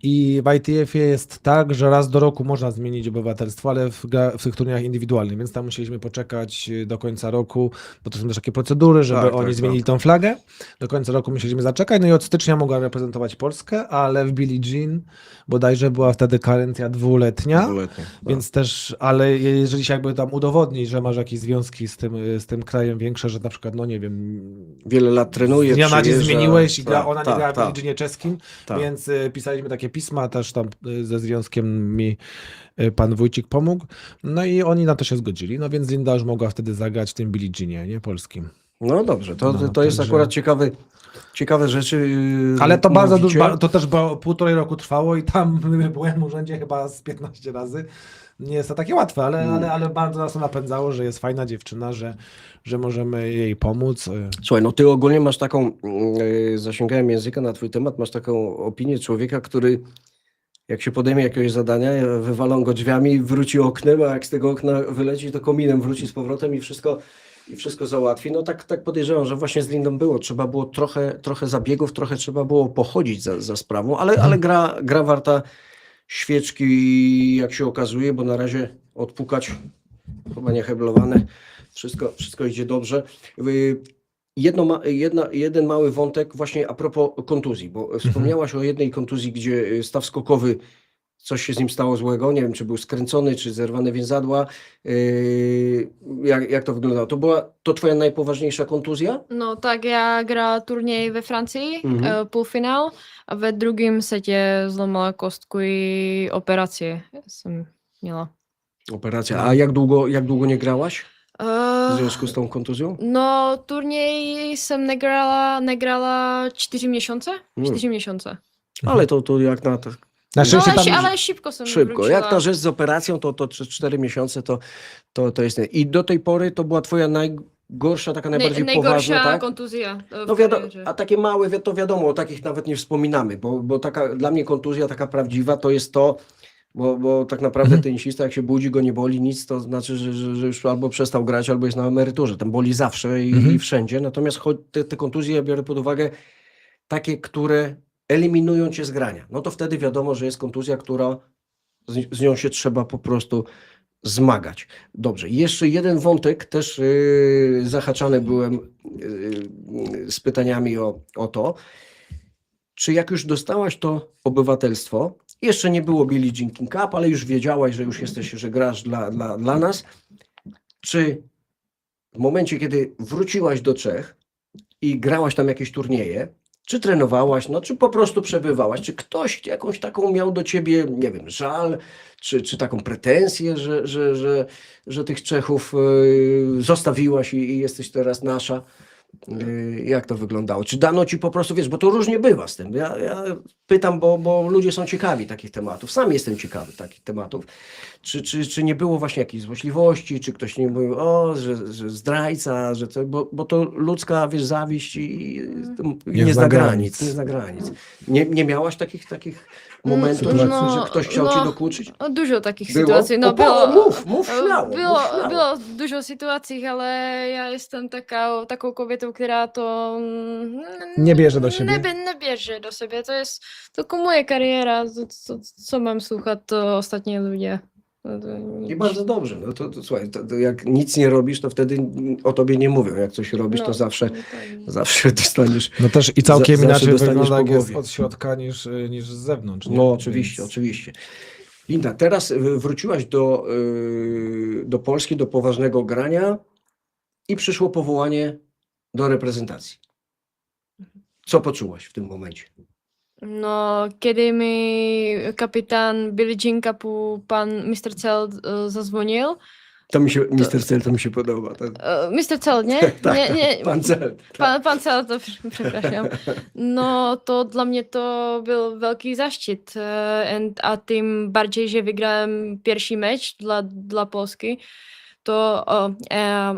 I w ITF-ie jest tak, że raz do roku można zmienić obywatelstwo, ale w tych turniejach indywidualnych, więc tam musieliśmy poczekać do końca roku, bo to są też takie procedury, żeby oni zmienili tą flagę. Do końca roku musieliśmy zaczekać, no i od stycznia mogła reprezentować Polskę, ale w Billie Jean bodajże była wtedy karencja dwuletnia, więc też, ale jeżeli się jakby tam udowodni, że masz jakieś związki z tym krajem większe, że na przykład, no nie wiem, wiele lat trenuje, z dnia na dzień przyjeżdża. zmieniłeś i ona nie Tak, grała w tak. Billie czeskim, Tak. więc pisaliśmy takie pisma, też tam ze związkiem mi pan Wójcik pomógł, no i oni na to się zgodzili, no więc Linda już mogła wtedy zagrać w tym Billie Jeanie, nie polskim. No dobrze, to jest także- akurat ciekawe rzeczy. Ale to bardzo mówicie. dużo, to też było 1,5 roku trwało i tam byłem w urzędzie chyba z 15 razy. Nie jest to takie łatwe, ale bardzo nas to napędzało, że jest fajna dziewczyna, że możemy jej pomóc. Słuchaj, no ty ogólnie masz taką, zasięgałem języka na twój temat, masz taką opinię człowieka, który jak się podejmie jakiegoś zadania, wywalą go drzwiami, wróci oknem, a jak z tego okna wyleci, to kominem wróci z powrotem i wszystko załatwi. No tak podejrzewam, że właśnie z Lindą było. Trzeba było trochę zabiegów, trochę trzeba było pochodzić za sprawą, ale gra warta świeczki, jak się okazuje, bo na razie odpukać chyba nieheblowane. Wszystko idzie dobrze. Jeden mały wątek właśnie a propos kontuzji, bo wspomniałaś o jednej kontuzji, gdzie staw skokowy, coś się z nim stało złego, nie wiem, czy był skręcony, czy zerwane więzadła. Jak to wyglądało? To była twoja najpoważniejsza kontuzja? No tak, já gra turněj ve Francii, Mhm. půlfinál, a ve druhém setě zlomila kostku i operaci jsem měla. Operacja. A jak długo nie grałaś w Uh, związku z tą kontuzją? no turněj jsem negrala 4 miesiące? 4 miesiące. Ale to jak na to. Na No, szczęście tam ale szybko jsem Szybko. wróciła. Jak ta rzecz z operacją, to 4 miesiące to jest. I do tej pory to była twoja najgorsza, taka najbardziej poważna, Najgorsza tak? kontuzja w No karierze. a takie małe, to wiadomo, o takich nawet nie wspominamy, bo taka dla mnie kontuzja taka prawdziwa to jest to, bo tak naprawdę tenisista jak się budzi, go nie boli nic, to znaczy, że już albo przestał grać, albo jest na emeryturze. Tam boli zawsze i wszędzie. Natomiast te kontuzje ja biorę pod uwagę takie, które eliminują cię z grania. No to wtedy wiadomo, że jest kontuzja, która z nią się trzeba po prostu zmagać. Dobrze, jeszcze jeden wątek, też zahaczany byłem z pytaniami o to, czy jak już dostałaś to obywatelstwo, jeszcze nie było Billie Jean King Cup, ale już wiedziałaś, że już jesteś, że grasz dla nas, czy w momencie, kiedy wróciłaś do Czech i grałaś tam jakieś turnieje, czy trenowałaś, no czy po prostu przebywałaś, czy ktoś jakąś taką miał do ciebie, nie wiem, żal, czy taką pretensję, że tych Czechów zostawiłaś i jesteś teraz nasza? Jak to wyglądało? Czy dano ci po prostu, wiesz, bo to różnie bywa z tym. Ja pytam, bo ludzie są ciekawi takich tematów. Sam jestem ciekawy takich tematów. Czy nie było właśnie jakiejś złośliwości, czy ktoś nie mówił, że zdrajca, że to, bo to ludzka, wiesz, zawiść i nie zna granic. Nie zna granic. Nie miałaś takich momentów, No, że ktoś chciał ci dokuczyć? Dużo takich Było? sytuacji. No, Mów śmiało. było dużo sytuacji, ale ja jestem taką kobietą, która to Nie bierze do siebie. Nie bierze do siebie. To jest tylko moja kariera. Co mam słuchać, to ostatnie ludzie. I bardzo dobrze. No to słuchaj, to jak nic nie robisz, to wtedy o tobie nie mówią. Jak coś robisz, to zawsze dostaniesz. No też i całkiem zawsze inaczej dostaniesz wygląda, po jak jest głowie. od środka niż z zewnątrz. Nie? No oczywiście, Więc- oczywiście. Linda, teraz wróciłaś do Polski, do poważnego grania i przyszło powołanie do reprezentacji. Co poczułaś w tym momencie? No, kiedy mi kapitan Billie Jean Capu, pan Mr. Cel zadzwonił. To mi się, Mr. Cel, to mi się podoba. Mr. Cel, nie? Tak, nie, pan Cel. Tak. Pan Cel, to przepraszam. No, to dla mnie to był wielki zaszczyt. A tym bardziej, że wygrałem pierwszy mecz dla Polski. To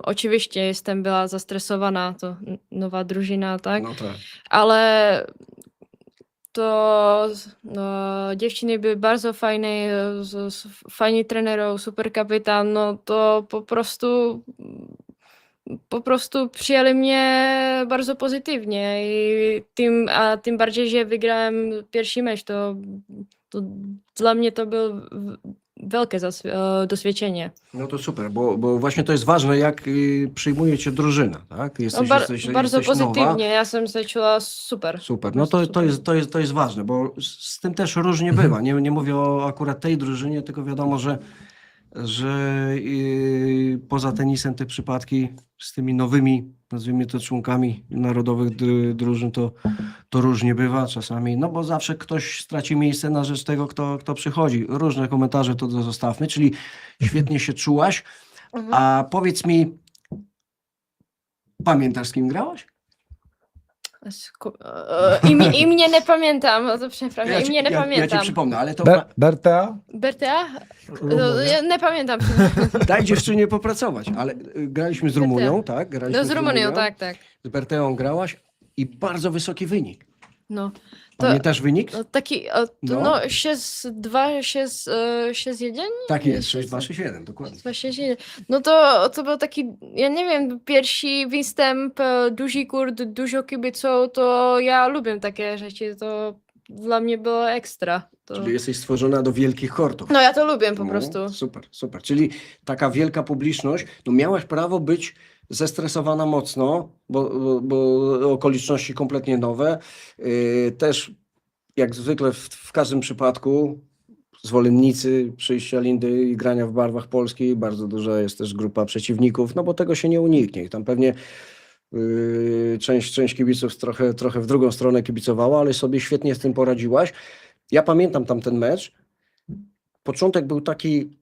oczywiście była zestresowana, to nowa drużyna, tak? No tak. Ale to dziewczyny były bardzo fajne, fajni trenerów, super kapitan, no to po prostu przyjęli mnie bardzo pozytywnie i tym bardziej, że wygrałem pierwszy mecz, to dla mnie to było wielkie doświadczenie. No to super, bo właśnie to jest ważne, jak przyjmuje cię drużyna, tak? Bardzo jesteś pozytywnie, nowa. ja sam się czuła super. Super, no to jest ważne, bo z tym też różnie bywa. Nie mówię o akurat tej drużynie, tylko wiadomo, że poza tenisem te przypadki z tymi nowymi, nazwijmy to, członkami narodowych drużyn, to różnie bywa czasami, no bo zawsze ktoś straci miejsce na rzecz tego, kto przychodzi. Różne komentarze to zostawmy, czyli świetnie się czułaś. A powiedz mi, pamiętasz, z kim grałaś? Imię nie pamiętam, no to przepraszam, imię nie Ja pamiętam. ci przypomnę, ale to Berta? Berta? Ja nie pamiętam. daj dziewczynie popracować, ale graliśmy z Rumunią, tak? Graliśmy Z Rumunią, tak. Z Berteą grałaś i bardzo wysoki wynik. No. Pamiętasz wynik? Taki, No. no 6-2, 6-1? Tak jest, 6-2, 6-1, dokładnie. 6-1. No to był taki, ja nie wiem, pierwszy występ, duży kurt, dużo kibiców, to ja lubię takie rzeczy, to dla mnie było ekstra. Czyli jesteś stworzona do wielkich kortów. No ja to lubię po No, prostu. Super, super. Czyli taka wielka publiczność, no miałaś prawo być zestresowana mocno, bo okoliczności kompletnie nowe. Też jak zwykle w każdym przypadku zwolennicy przyjścia Lindy i grania w barwach Polski, bardzo duża jest też grupa przeciwników, no bo tego się nie uniknie. Tam pewnie część kibiców trochę w drugą stronę kibicowała, ale sobie świetnie z tym poradziłaś. Ja pamiętam tamten mecz. Początek był taki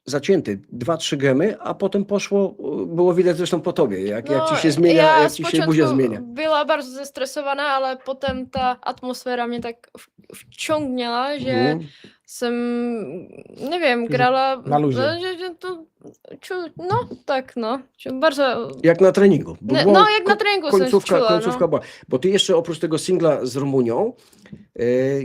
zacięty, 2-3 gemy, a potem poszło, było widać zresztą po tobie, jak ci się zmienia, ja jak z ci się buzia początku zmienia. była bardzo zestresowana, ale potem ta atmosfera mnie tak wciągnęła, że sam, nie wiem, grała... Na luzie. No, tak, no. Bardzo... Jak na treningu. Bo No, było jak na treningu się końcówka czuła, była. Bo ty jeszcze oprócz tego singla z Rumunią,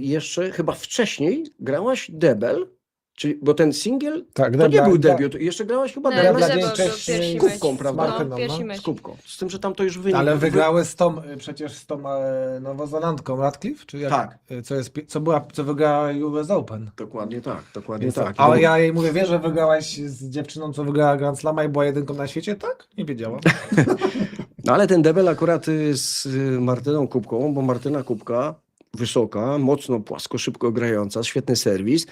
jeszcze chyba wcześniej grałaś debel, czyli, bo ten singiel, Tak, to nie Debla- był debiut, jeszcze grałaś chyba Nie, debel Debla Debla dzień był wcześniej pierwszy z kubką, mecz. prawda? Martyną, Pierwszy no. mecz. z kubką. Z tym, że tam to już wynik. Ale wygrały przecież z tą nowozelandką Radcliffe? Czy jak, Tak. Co wygrała US Open. Dokładnie tak, dokładnie Więc, tak. ale ja jej mówię, wiesz, że wygrałaś z dziewczyną, co wygrała Grand Slama i była jedynką na świecie? Tak? Nie wiedziałam. No ale ten debel akurat z Martyną Kubką, bo Martyna Kubka, wysoka, mocno, płasko, szybko grająca, świetny serwis,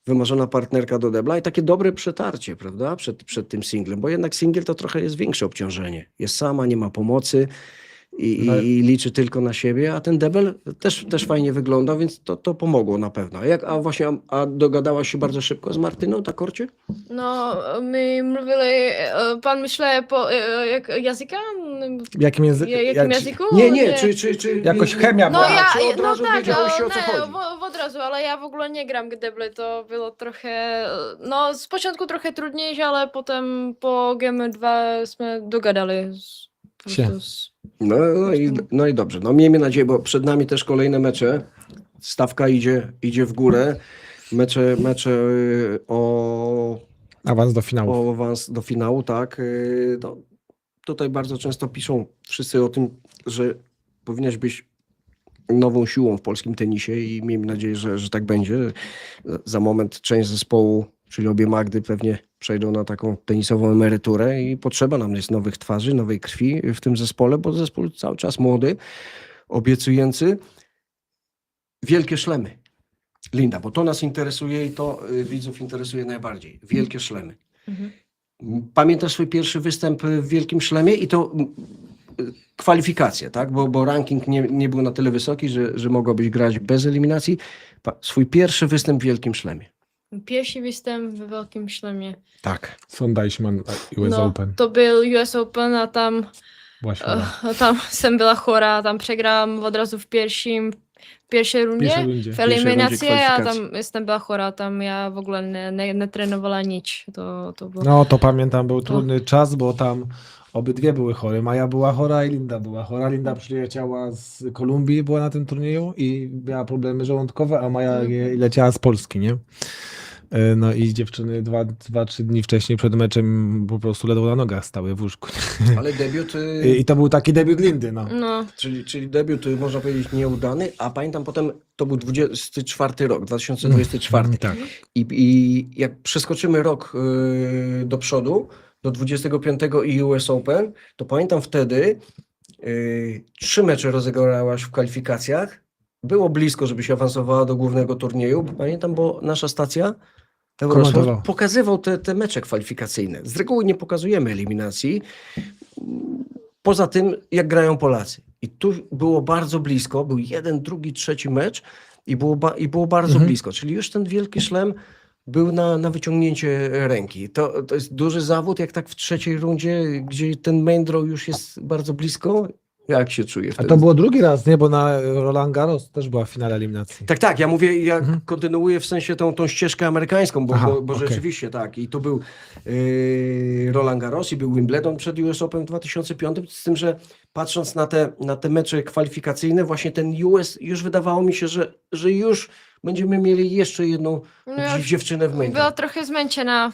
wymarzona partnerka do debla i takie dobre przetarcie, prawda, przed tym singlem, bo jednak singiel to trochę jest większe obciążenie. Jest sama, nie ma pomocy i liczy tylko na siebie, a ten debel też fajnie wygląda, więc to pomogło na pewno. A dogadałaś się bardzo szybko z Martyną na korcie? No, my mówili, pan myślę jak języka? W jakim Jakim języku? Nie, czy Jakoś chemia No była. ja, czy od no razu tak, wiedziałeś, o co nie, chodzi? od razu, ale ja w ogóle nie gram gdeble, to było trochę, no z początku trochę trudniejsze, ale potem po GM2 jsme dogadali. Po Się. prostu No i dobrze. No miejmy nadzieję, bo przed nami też kolejne mecze. Stawka idzie w górę. Mecze o Awans do finału. o awans do finału, tak. No, tutaj bardzo często piszą wszyscy o tym, że powinnaś być nową siłą w polskim tenisie i miejmy nadzieję, że tak będzie. Za moment część zespołu, czyli obie Magdy, pewnie przejdą na taką tenisową emeryturę i potrzeba nam jest nowych twarzy, nowej krwi w tym zespole, bo zespół cały czas młody, obiecujący. Wielkie szlemy. Linda, bo to nas interesuje i to widzów interesuje najbardziej. Wielkie szlemy. Mhm. Pamiętasz swój pierwszy występ w Wielkim Szlemie i to kwalifikacje, tak? Bo ranking nie był na tyle wysoki, że mogłabyś grać bez eliminacji. Swój pierwszy występ w Wielkim Szlemie. Pierwszy występ w Wielkim Szlemie. Tak. Son Deichmann, US No, Open. to był US Open, a tam Właśnie. tam jsem byla chora, tam przegrałam od razu w pierwszej Pierwszej rundzie, rundzie. w Pierwszej rundzie eliminacji, a kwalifikacji. tam jestem byla chora, tam ja w ogóle nie trenowała nic. To było... No to pamiętam, był trudny czas, bo tam obydwie były chore. Maja była chora i Linda była chora. Linda przyjechała z Kolumbii, była na tym turnieju i miała problemy żołądkowe, a Maja leciała z Polski, nie? No i dziewczyny 2-3 dni wcześniej przed meczem po prostu ledwo na nogach stały w łóżku. Ale debiut, I to był taki debiut Lindy, no. No, czyli debiut, można powiedzieć, nieudany, a pamiętam potem, to był 24 rok, 2024. Tak. I jak przeskoczymy rok do przodu, do 25 i US Open, to pamiętam wtedy 3 mecze rozegrałaś w kwalifikacjach. Było blisko, żeby się awansowała do głównego turnieju. Pamiętam, bo nasza stacja Eurosport Komentował. pokazywał te mecze kwalifikacyjne. Z reguły nie pokazujemy eliminacji. Poza tym, jak grają Polacy. I tu było bardzo blisko. Był jeden, drugi, trzeci mecz i było bardzo blisko. Czyli już ten wielki szlem był na wyciągnięcie ręki. To jest duży zawód, jak tak w trzeciej rundzie, gdzie ten main draw już jest bardzo blisko. Jak się czuje A wtedy? to było drugi raz, nie? Bo na Roland Garros też była w finale eliminacji. Tak, ja mówię, ja kontynuuję w sensie tą ścieżkę amerykańską, bo, Aha, bo okej. rzeczywiście tak. I to był Roland Garros i był Wimbledon przed US Open w 2005, z tym, że patrząc na te mecze kwalifikacyjne, właśnie ten US, już wydawało mi się, że już będziemy mieli jeszcze jedną no ja dziewczynę w main byla draw. trochę zmęczena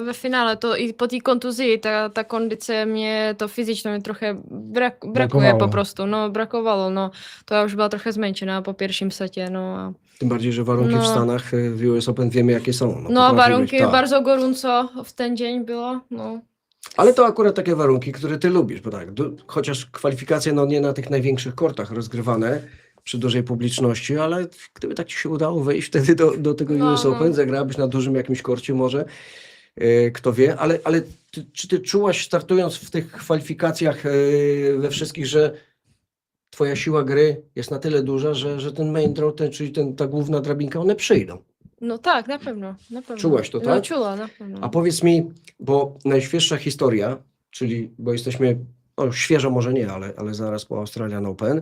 ve finále, to i po té kontuzii, ta kondice mě, to fyzicznie mě trochę brakuje Brakowało. po prostu, no brakowało, no to ja już była trochę zmęczona po pierwszym secie, no a... Tym bardziej, że warunki w No. Stanach w US Open wiemy jakie są. No potrafi warunki być, tak. bardzo gorąco w ten dzień było, no. Ale to akurat takie warunki, które ty lubisz, bo tak, chociaż kwalifikacje no nie na tych największych kortach rozgrywane przy dużej publiczności, ale gdyby tak ci się udało wejść wtedy do tego No, US no. Open, zagrałabyś na dużym jakimś korcie może, kto wie, ale czy ty czułaś startując w tych kwalifikacjach we wszystkich, że twoja siła gry jest na tyle duża, że ten main draw, czyli ta główna drabinka, one przyjdą? No tak, na pewno. Czułaś to, No tak? czuła, na pewno. A powiedz mi, bo najświeższa historia, czyli, bo jesteśmy, no świeżo może nie, ale zaraz po Australian Open,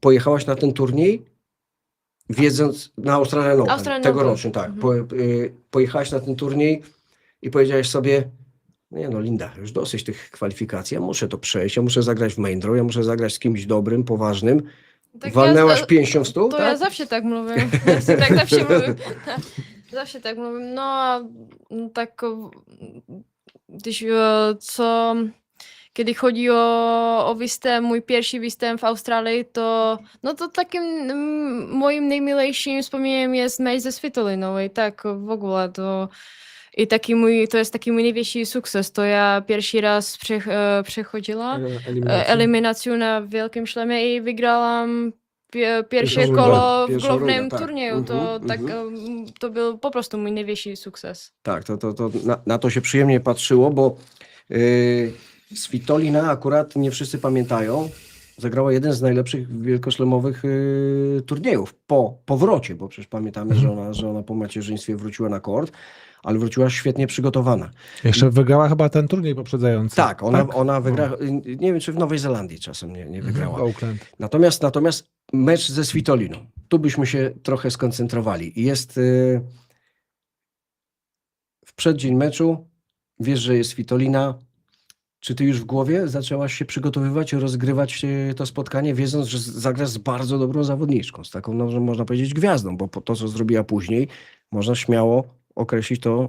pojechałaś na ten turniej, wiedząc, na Australian Open, Australian tegoroczny, Open. tak. Pojechałaś na ten turniej i powiedziałaś sobie, nie no Linda, już dosyć tych kwalifikacji, ja muszę to przejść, ja muszę zagrać w main draw, ja muszę zagrać z kimś dobrym, poważnym. Tak Walnęłaś pięścią w stół, To tak? ja zawsze tak mówię. Zawsze mówię. Zawsze tak mówię. No, a tak gdzieś kiedy chodzi o występ, mój pierwszy występ w Australii, to no to takim moim najmilejszym wspomnieniem jest mecz ze Svitoliną i tak w ogóle to i to jest taki mój największy sukces. To ja pierwszy raz przechodziłam eliminację na Wielkim Szlemie i wygrałam pierwsze Pierwszą kolo rundę, w pierwszą głównym rundę, tak. turnieju. To tak, to był po prostu mój największy sukces. Tak, to na to się przyjemnie patrzyło, bo Svitolina akurat nie wszyscy pamiętają, zagrała jeden z najlepszych wielkoszlemowych turniejów po powrocie, bo przecież pamiętamy, że ona po macierzyństwie wróciła na kort, ale wróciła świetnie przygotowana. Jeszcze wygrała chyba ten turniej poprzedzający. Tak, ona wygrała, nie wiem czy w Nowej Zelandii czasem nie wygrała. Auckland. Natomiast mecz ze Svitoliną, tu byśmy się trochę skoncentrowali. Jest w przeddzień meczu, wiesz, że jest Svitolina. Czy ty już w głowie zaczęłaś się przygotowywać, rozgrywać to spotkanie, wiedząc, że zagrasz z bardzo dobrą zawodniczką, z taką, no, że można powiedzieć, gwiazdą, bo po to, co zrobiła później, można śmiało określić to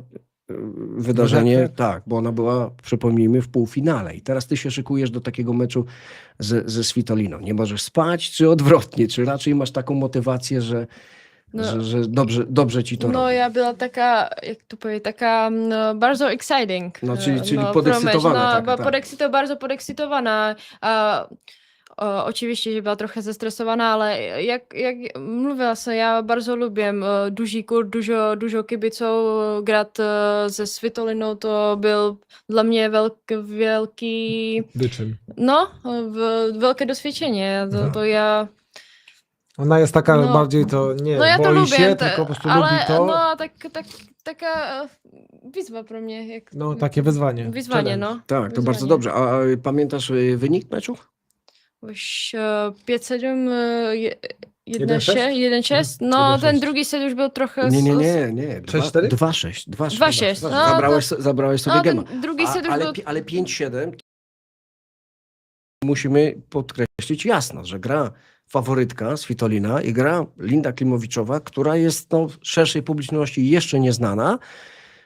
wydarzenie, tak, bo ona była, przypomnijmy, w półfinale. I teraz ty się szykujesz do takiego meczu ze Svitoliną. Nie możesz spać, czy odwrotnie, czy raczej masz taką motywację, że dobrze ci to robi. No ja była taka, jak to powiedzieć, taka bardzo exciting. No, czyli pro podekscytowana. mecz. tak. Bardzo podekscytowana. Oczywiście była trochę zestresowana, ale jak mówiła się, ja bardzo lubię duży kurt, dużo kibiców, grać ze Svitoliną to był dla mnie wielki, Wyczyn. wielkie doświadczenie. To ja... Ona jest taka No. bardziej to nie No ja to boi lubię, się, tylko po prostu lubi to. No, taka wizwa pro mnie. No, takie wyzwanie. Wyzwanie, Challenge. no. Tak, to Wyzwanie. bardzo dobrze. A pamiętasz wynik meczu? Już 5-7, 1-6? 1-6. No, 1-6. ten drugi set już był trochę... Nie. 6-4? 2-6. 2-6. No, Zabrałeś sobie gema. ten drugi set już był... Ale 5-7 musimy podkreślić jasno, że gra faworytka Svitolina i gra Linda Klimowiczowa, która jest szerszej publiczności jeszcze nieznana.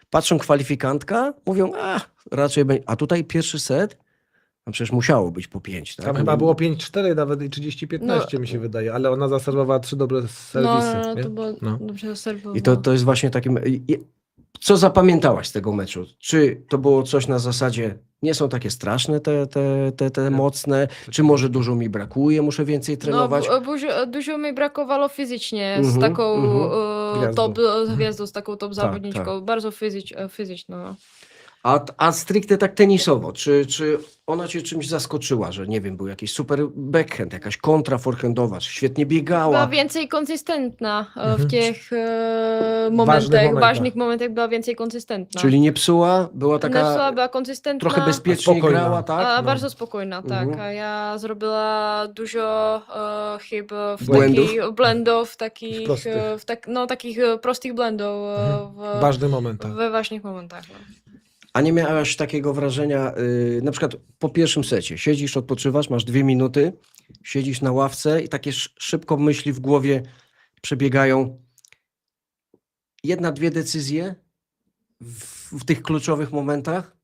Patrzą kwalifikantka, mówią, raczej będzie. A tutaj pierwszy set, no przecież musiało być po 5. Tak? Tam chyba było 5-4 nawet i 30-15 mi się wydaje, ale ona zaserwowała 3 dobre serwisy. No, nie? to było No. dobrze zaserwowane. I to jest właśnie takim... Co zapamiętałaś z tego meczu? Czy to było coś na zasadzie, nie są takie straszne te mocne, czy może dużo mi brakuje, muszę więcej trenować? No, dużo mi brakowało fizycznie z Mhm, taką Gwiazdą. top gwiazdą, z taką top zawodniczką. tak. Bardzo fizyczną. No. A stricte tak tenisowo, czy ona cię czymś zaskoczyła, że nie wiem, był jakiś super backhand, jakaś kontra forehandowa, czy świetnie Była biegała? więcej konsystentna w tych momentach. ważnych momentach była więcej konsystentna. Czyli nie psuła, była taka była konsystentna. trochę bezpiecznie spokojna. grała, tak? Bardzo spokojna, tak. Mhm. A ja zrobiła dużo chyba Błędów? blendów, takich, Prostych. takich prostych blendów Ważny moment. we ważnych momentach. No. A nie miałaś takiego wrażenia, na przykład po pierwszym secie, siedzisz, odpoczywasz, masz 2 minuty, siedzisz na ławce i takie szybko myśli w głowie przebiegają. 1-2 decyzje w tych kluczowych momentach,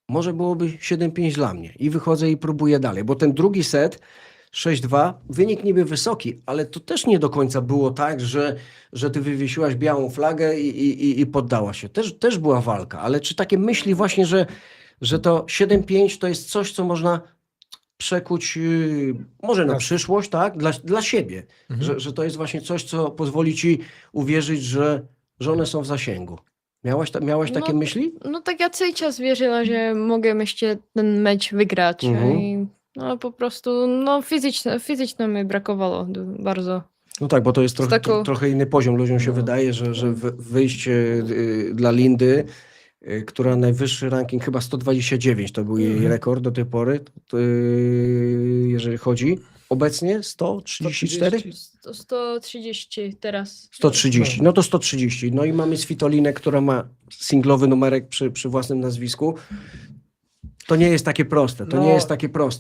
może byłoby 7-5 dla mnie. I wychodzę i próbuję dalej, bo ten drugi set 6-2, wynik niby wysoki, ale to też nie do końca było tak, że ty wywiesiłaś białą flagę i poddałaś się. Też była walka, ale czy takie myśli właśnie, że to 7-5 to jest coś, co można przekuć może na przyszłość, tak? Dla siebie. Że to jest właśnie coś, co pozwoli ci uwierzyć, że one są w zasięgu. Miałaś takie myśli? No tak ja cały czas wierzyła, że mogę jeszcze ten mecz wygrać. Mhm. I, po prostu fizycznie mi brakowało bardzo. No tak, bo to jest trochę inny poziom. Ludziom się wydaje, że wyjście dla Lindy, która najwyższy ranking chyba 129, to był jej rekord do tej pory, jeżeli chodzi. Obecnie 134? 130 teraz. 130, no to 130. No i mamy Svitolinę, która ma singlowy numerek przy własnym nazwisku. To nie jest takie proste,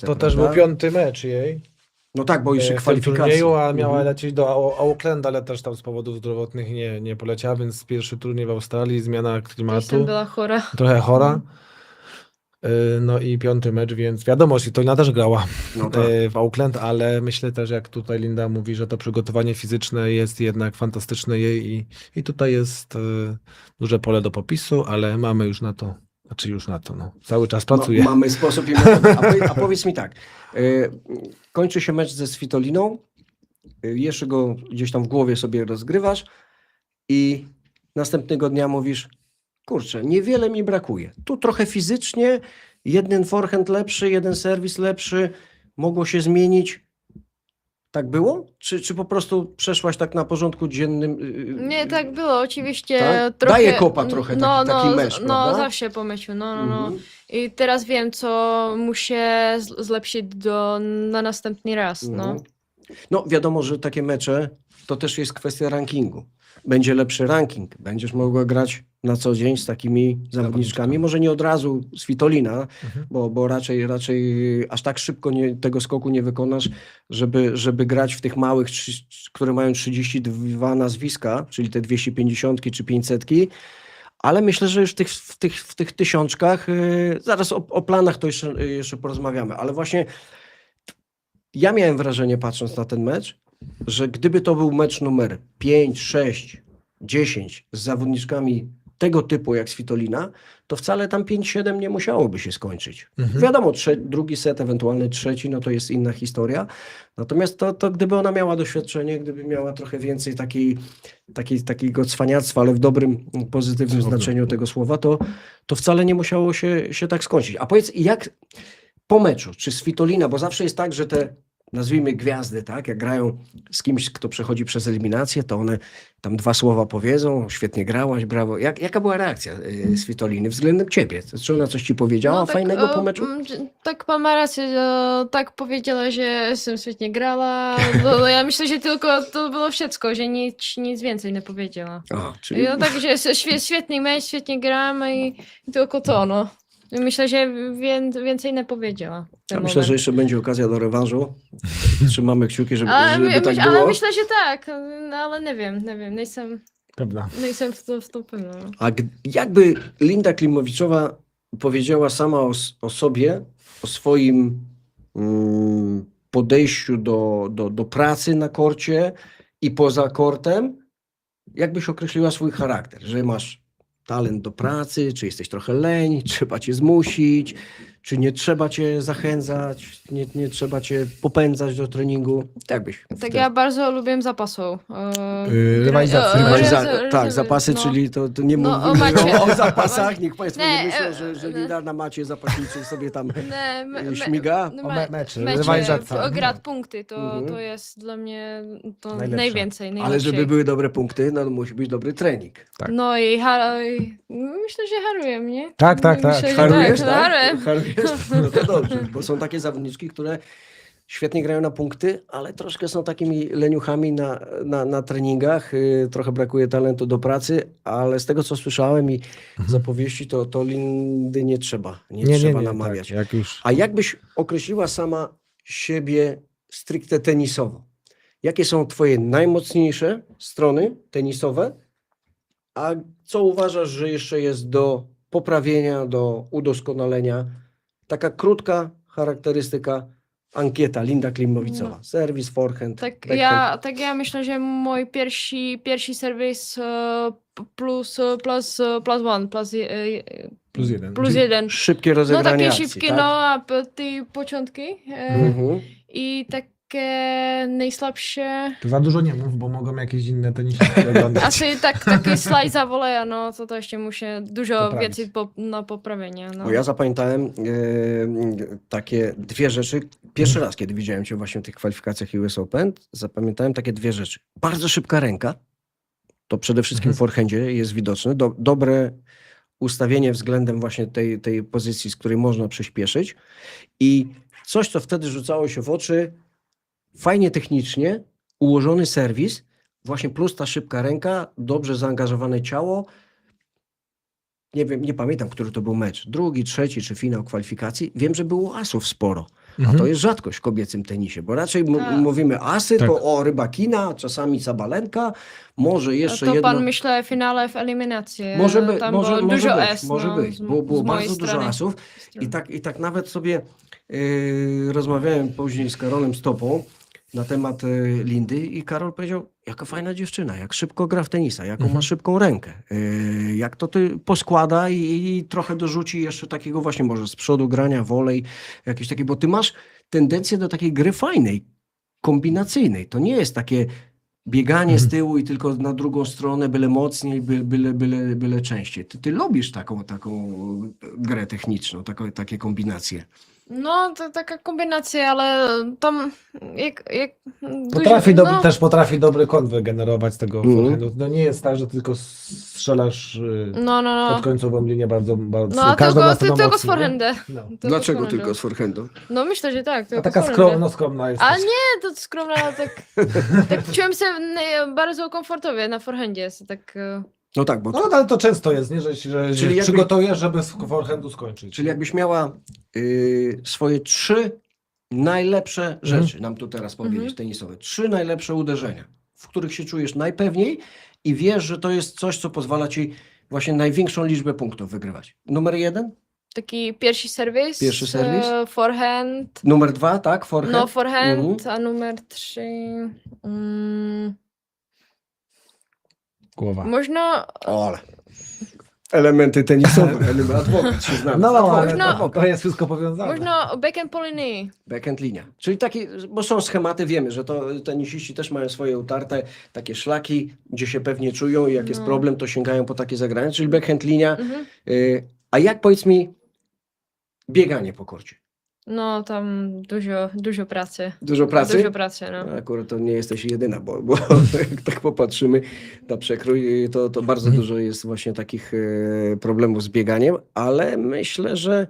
To też był prawda? 5. mecz jej. No tak, bo jeszcze W tym kwalifikacje. turnieju, a miała Mhm. lecieć do Aucklanda, ale też tam z powodów zdrowotnych nie poleciała, więc pierwszy turniej w Australii, zmiana Jestem klimatu, była chora. trochę chora. No i 5. mecz, więc wiadomo, Svitolina też grała No tak. w Auckland, ale myślę też, jak tutaj Linda mówi, że to przygotowanie fizyczne jest jednak fantastyczne jej i tutaj jest duże pole do popisu, ale mamy już na to, cały czas pracuje. Mamy sposób i metodę. A powiedz mi tak, kończy się mecz ze Svitoliną, jeszcze go gdzieś tam w głowie sobie rozgrywasz i następnego dnia mówisz, kurczę, niewiele mi brakuje. Tu trochę fizycznie, jeden forehand lepszy, jeden serwis lepszy, mogło się zmienić. Tak było? Czy po prostu przeszłaś tak na porządku dziennym? Nie, tak było, oczywiście. Tak? Trochę, Daje kopa trochę taki mecz, no prawda? zawsze po meczu, no. Mhm. I teraz wiem, co muszę zlepszyć na następny raz, no. Mhm. No wiadomo, że takie mecze to też jest kwestia rankingu. Będzie lepszy ranking, będziesz mogła grać na co dzień z takimi zawodniczkami. Może nie od razu z Svitolina, bo raczej aż tak szybko tego skoku nie wykonasz, żeby grać w tych małych, które mają 32 nazwiska, czyli te 250 czy 500. Ale myślę, że już w tych tysiączkach, zaraz o planach to jeszcze porozmawiamy, ale właśnie ja miałem wrażenie, patrząc na ten mecz, że gdyby to był mecz numer 5, 6, 10 z zawodniczkami tego typu jak Svitolina, to wcale tam 5-7 nie musiałoby się skończyć. Wiadomo, drugi set, ewentualnie trzeci, no to jest inna historia. Natomiast to gdyby ona miała doświadczenie, gdyby miała trochę więcej takiego cwaniactwa, ale w dobrym, pozytywnym znaczeniu tego słowa, to wcale nie musiało się tak skończyć. A powiedz, jak po meczu, czy Svitolina, bo zawsze jest tak, że te, nazwijmy, gwiazdy, tak, jak grają z kimś, kto przechodzi przez eliminację, to one tam 2 słowa powiedzą, świetnie grałaś, brawo. Jaka była reakcja Svitoliny względem ciebie? Czy ona coś ci powiedziała tak, fajnego po meczu? Tak, pan ma rację, tak powiedziała, że jestem świetnie grała, bo ja myślę, że tylko to było wszystko, że nic więcej nie powiedziała. A, czyli... No tak, że jest świetny mecz, świetnie gram i tylko to, no. Myślę, że więcej nie powiedziała. Ja myślę, że jeszcze będzie okazja do rewanżu. Trzymamy kciuki, żeby tak było. Ale myślę, że tak, no, ale nie wiem, nie jestem w to pewna. No. A jakby Linda Klimowiczowa powiedziała sama o sobie, o swoim podejściu do pracy na korcie i poza kortem, jakbyś określiła swój charakter, że masz talent do pracy, czy jesteś trochę leń, trzeba cię zmusić, czy nie trzeba cię zachęcać, nie trzeba cię popędzać do treningu. Jak byś? Tak, ja bardzo lubię zapasów. Rywalizację. Tak, zapasy, no. czyli to nie No, mówimy o macie. o zapasach, niech Państwo nie Nie, myślą, że Linda na macie zapaśniczych sobie tam Nie, śmiga. Mecze, mecze, rywalizacja. grać punkty, to Mhm. jest dla mnie to Najlepsze. najwięcej. Ale żeby były dobre punkty, no musi być dobry trening. Tak. No i myślę, że haruję, nie? Tak. Myślę, że Harujesz, tak? tak? Harujesz? No to dobrze, bo są takie zawodniczki, które świetnie grają na punkty, ale troszkę są takimi leniuchami na treningach. Trochę brakuje talentu do pracy, ale z tego, co słyszałem i z opowieści, to Lindy nie trzeba namawiać. Tak, jak już. A jakbyś określiła sama siebie stricte tenisowo? Jakie są twoje najmocniejsze strony tenisowe? A co uważasz, że jeszcze jest do poprawienia, do udoskonalenia? Taka krótka charakterystyka, ankieta Linda Klimowicowa. Serwis, forehand, backhand. Ja myślę, że mój pierwszy serwis plus one, plus jeden. Szybkie No rozegranie takie akcji, szybkie, tak? no a te początki Mhm. i takie najsłabsze. To za dużo nie mów, bo mogą jakieś inne tenisistki oglądać. Taki slajd za woleja, no to jeszcze muszę dużo Poprawić. więcej na poprawienie. No. Bo ja zapamiętałem takie 2 rzeczy. Pierwszy raz, kiedy widziałem cię właśnie w tych kwalifikacjach US Open, zapamiętałem takie 2 rzeczy. Bardzo szybka ręka, to przede wszystkim w forehandzie jest widoczne. Dobre ustawienie względem właśnie tej pozycji, z której można przyspieszyć. I coś, co wtedy rzucało się w oczy, fajnie technicznie ułożony serwis, właśnie plus ta szybka ręka, dobrze zaangażowane ciało. Nie wiem, nie pamiętam, który to był mecz. 2., 3. czy finał kwalifikacji. Wiem, że było asów sporo. A to jest rzadkość w kobiecym tenisie, bo raczej mówimy asy, Tak. to Rybakina, czasami Sabalenka, może jeszcze To jedno... pan myślę finale w eliminacji. Może być, Tam może było dużo być, S, może no, być. z Było mojej bardzo dużo strony. asów i tak nawet sobie rozmawiałem później z Karolem Stopą na temat Lindy i Karol powiedział, jaka fajna dziewczyna, jak szybko gra w tenisa, jaką ma szybką rękę, jak to ty poskłada i trochę dorzuci jeszcze takiego właśnie może z przodu grania, wolej, jakieś takie, bo ty masz tendencję do takiej gry fajnej, kombinacyjnej. To nie jest takie bieganie z tyłu i tylko na drugą stronę, byle mocniej, byle częściej. Ty lubisz taką grę techniczną, takie kombinacje. No, to taka kombinacja, ale tam jak Potrafi dobry kąt wygenerować z tego forehandu. No nie jest tak, że tylko strzelasz no. pod końcową linię bardzo No, każdą ma swoją tylko z mocno, nie? forehanda. No. Dlaczego z tylko forehandu? z forehandu? No myślę, że tak. A tylko taka z forehanda. skromna jest. A nie, to skromna, ale tak czułem się bardzo komfortowo na forehandzie. Tak, No tak, bo No ale to często jest, nie? Że Czyli się jakby- przygotujesz, żeby z forehandu skończyć. czyli jakbyś miała swoje 3 najlepsze rzeczy, nam tu teraz powiedzieć, tenisowe. 3 najlepsze uderzenia, w których się czujesz najpewniej i wiesz, że to jest coś, co pozwala ci właśnie największą liczbę punktów wygrywać. Numer 1, taki pierwszy serwis. Pierwszy serwis? Forehand. numer 2, tak? Forehand. No, forehand, Mhm. a numer 3. Głowa. Można. O, ale elementy tenisowe, adwokat się znam. No, ale Można- to jest wszystko powiązane. Można backhand po linii. Backhand linia. Czyli takie, bo są schematy, wiemy, że to tenisiści też mają swoje utarte takie szlaki, gdzie się pewnie czują i jak jest problem, to sięgają po takie zagrania, czyli backhand linia. A jak, powiedz mi, bieganie po korcie? No, tam dużo pracy. Dużo pracy? Dużo pracy, no. No, akurat to nie jesteś jedyna, bo jak tak popatrzymy na przekrój, to bardzo dużo jest właśnie takich problemów z bieganiem, ale myślę, że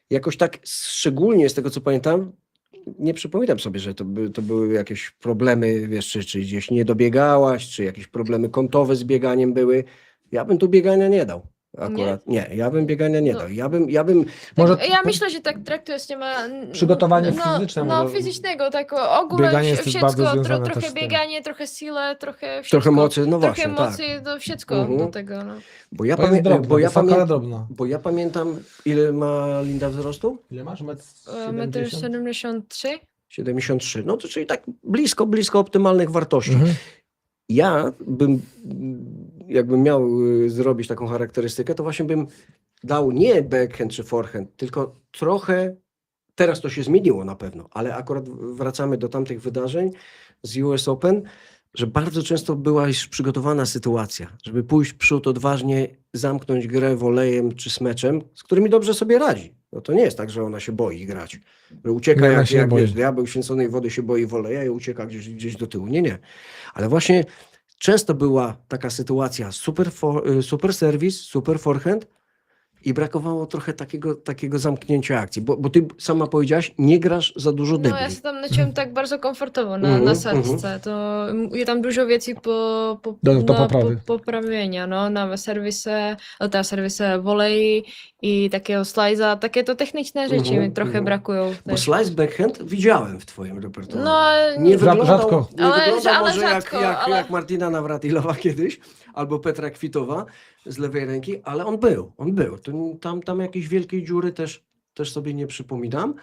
jakoś tak szczególnie z tego, co pamiętam, nie przypominam sobie, że to były jakieś problemy, wiesz, czy gdzieś nie dobiegałaś, czy jakieś problemy kątowe z bieganiem były. Ja bym tu biegania nie dał. Akurat nie, ja bym biegania nie No. dał. Ja bym Może Ja myślę, że tak traktujesz nie ma. Przygotowanie fizyczne No, może- fizycznego, tak ogólnie Bieganie jest też bardzo wszystko, związane też trochę z tym. bieganie, trochę siłę, trochę wszystko. trochę mocy, no Trochę właśnie, tak. mocy, to wszystko Mhm. do tego, no. Bo ja, to jest drobne, bo ja wysoka, ale pamiętam, drobna. bo ja pamiętam, ile ma Linda wzrostu? Ile masz? 1,73 m. 73. No to czyli tak blisko optymalnych wartości. Mhm. Ja bym, jakbym miał zrobić taką charakterystykę, to właśnie bym dał nie backhand czy forehand, tylko trochę, teraz to się zmieniło na pewno, ale akurat wracamy do tamtych wydarzeń z US Open, że bardzo często była już przygotowana sytuacja, żeby pójść w przód odważnie, zamknąć grę wolejem czy smeczem, z którymi dobrze sobie radzi. No to nie jest tak, że ona się boi grać, że ucieka Nie, ona jak się nie boi. wiesz, diabeł święconej wody się boi woleja i ucieka gdzieś do tyłu. Nie. Ale właśnie często była taka sytuacja, super serwis, super forehand i brakowało trochę takiego zamknięcia akcji, bo ty sama powiedziałaś, nie grasz za dużo No, dybli. ja się tam czułem tak bardzo komfortowo na Mhm, setce. To ja tam dużo rzeczy Do poprawy. poprawienia, no, na serwisy volei i takiego slice'a, takie to techniczne rzeczy mi trochę brakują. Bo też. slice backhand widziałem w twoim repertuarze. No, nie wyglądał, rzadko. nie Ale wyglądał może rzadko, jak ale- Martina Nawratilowa kiedyś, albo Petra Kwitowa z lewej ręki, ale on był. To, tam jakiejś wielkiej dziury też sobie nie przypominam.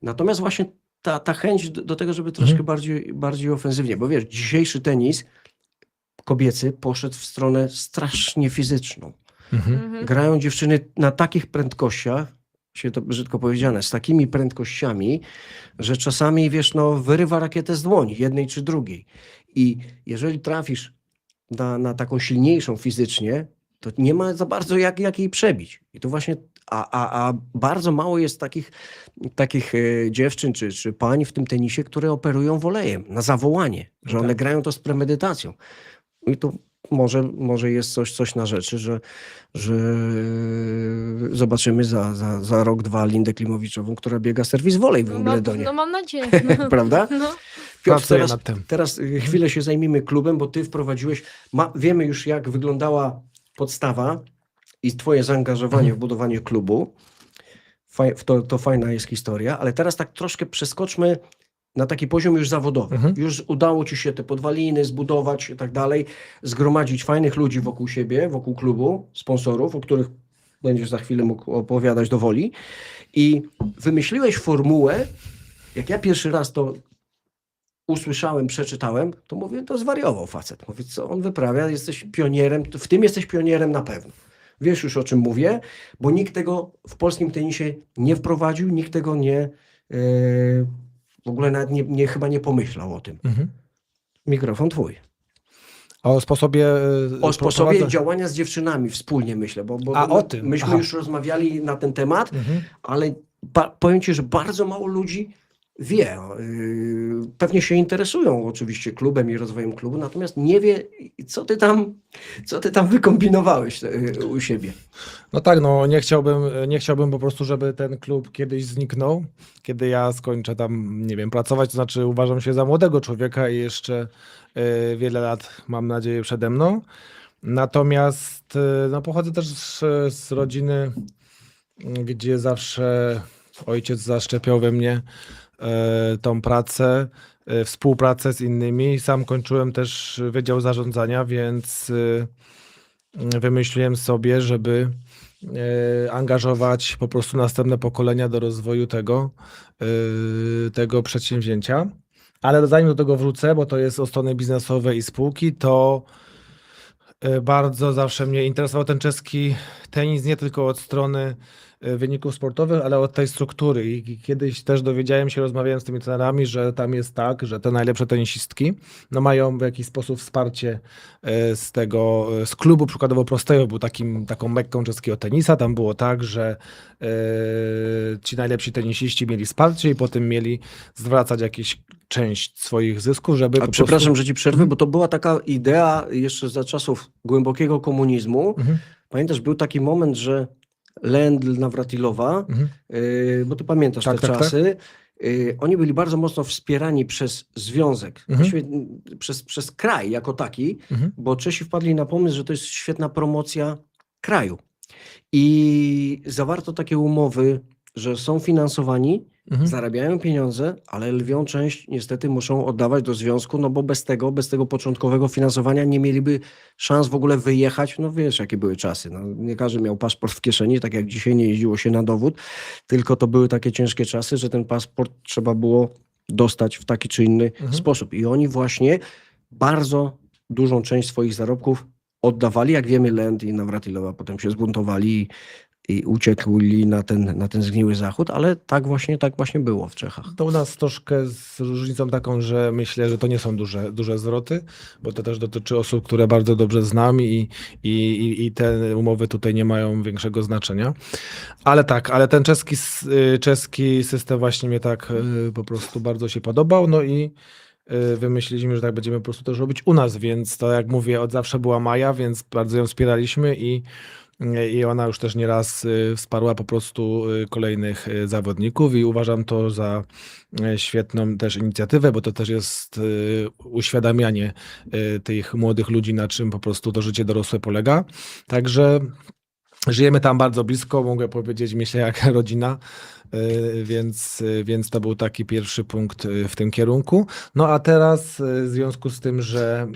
Natomiast właśnie ta chęć do tego, żeby troszkę bardziej ofensywnie, bo wiesz, dzisiejszy tenis kobiecy poszedł w stronę strasznie fizyczną. Grają dziewczyny na takich prędkościach, się to brzydko powiedziane, z takimi prędkościami, że czasami, wiesz, no, wyrywa rakietę z dłoni, jednej czy drugiej. I jeżeli trafisz na taką silniejszą fizycznie, to nie ma za bardzo jak jej przebić. I to właśnie, a bardzo mało jest takich dziewczyn czy pań w tym tenisie, które operują wolejem na zawołanie, że one Tak. grają to z premedytacją. I tu może jest coś na rzeczy, że zobaczymy za rok, 2 Lindę Klimowiczową, która biega serwis wolej w Wimbledonie. No mam nadzieję. Prawda? No. Piotr, Pracuję nad tym. teraz chwilę się zajmijmy klubem, bo ty wprowadziłeś, wiemy już jak wyglądała podstawa i twoje zaangażowanie w budowanie klubu. To fajna jest historia, ale teraz tak troszkę przeskoczmy na taki poziom już zawodowy. Już udało ci się te podwaliny zbudować i tak dalej, zgromadzić fajnych ludzi wokół siebie, wokół klubu, sponsorów, o których będziesz za chwilę mógł opowiadać do woli. I wymyśliłeś formułę, jak ja pierwszy raz to usłyszałem, przeczytałem, to mówię, to zwariował facet. Mówię, co on wyprawia, jesteś pionierem, w tym jesteś pionierem na pewno. Wiesz już, o czym mówię, bo nikt tego w polskim tenisie nie wprowadził, nikt tego w ogóle nawet chyba nie pomyślał o tym. Mikrofon twój. O sposobie O sposobie prowadzenia. działania z dziewczynami wspólnie, myślę, bo A, o tym. myśmy Aha. już rozmawiali na ten temat, Mhm. ale powiem ci, że bardzo mało ludzi wie. Pewnie się interesują oczywiście klubem i rozwojem klubu, natomiast nie wie, co ty tam wykombinowałeś u siebie. No tak, no nie chciałbym po prostu, żeby ten klub kiedyś zniknął, kiedy ja skończę tam, nie wiem, pracować, to znaczy uważam się za młodego człowieka i jeszcze wiele lat, mam nadzieję, przede mną. Natomiast no, pochodzę też z rodziny, gdzie zawsze ojciec zaszczepiał we mnie tą pracę, współpracę z innymi. Sam kończyłem też Wydział Zarządzania, więc wymyśliłem sobie, żeby angażować po prostu następne pokolenia do rozwoju tego przedsięwzięcia. Ale zanim do tego wrócę, bo to jest od strony biznesowej i spółki, to bardzo zawsze mnie interesował ten czeski tenis, nie tylko od strony wyników sportowych, ale od tej struktury. I kiedyś też dowiedziałem się, rozmawiałem z tymi trenerami, że tam jest tak, że te najlepsze tenisistki no mają w jakiś sposób wsparcie z klubu, przykładowo Prostejo był taką mekką czeskiego tenisa. Tam było tak, że ci najlepsi tenisiści mieli wsparcie i potem mieli zwracać jakąś część swoich zysków, żeby A przepraszam, że ci przerwę, bo to była taka idea jeszcze za czasów głębokiego komunizmu. Mhm. Pamiętasz, był taki moment, że Lendl Nawratilowa, Mhm. bo ty pamiętasz Tak, te tak, czasy, oni byli bardzo mocno wspierani przez związek, Mhm. właściwie przez kraj jako taki, Mhm. bo Czesi wpadli na pomysł, że to jest świetna promocja kraju. I zawarto takie umowy, że są finansowani, Mhm. zarabiają pieniądze, ale lwią część niestety muszą oddawać do związku, no bo bez tego początkowego finansowania nie mieliby szans w ogóle wyjechać. No wiesz, jakie były czasy. No, nie każdy miał paszport w kieszeni, tak jak dzisiaj nie jeździło się na dowód, tylko to były takie ciężkie czasy, że ten paszport trzeba było dostać w taki czy inny sposób. I oni właśnie bardzo dużą część swoich zarobków oddawali. Jak wiemy, Lend i Nawratilowa potem się zbuntowali i uciekli na ten zgniły zachód, ale tak właśnie było w Czechach. To u nas troszkę z różnicą taką, że myślę, że to nie są duże zwroty, bo to też dotyczy osób, które bardzo dobrze znam i te umowy tutaj nie mają większego znaczenia. Ale tak, ale ten czeski system właśnie mnie tak po prostu bardzo się podobał, no i wymyśliliśmy, że tak będziemy po prostu też robić u nas, więc to jak mówię, od zawsze była Maja, więc bardzo ją wspieraliśmy i ona już też nieraz wsparła po prostu kolejnych zawodników i uważam to za świetną też inicjatywę, bo to też jest uświadamianie tych młodych ludzi, na czym po prostu to życie dorosłe polega. Także żyjemy tam bardzo blisko, mogę powiedzieć, myślę, jak rodzina, więc to był taki pierwszy punkt w tym kierunku. No a teraz w związku z tym, że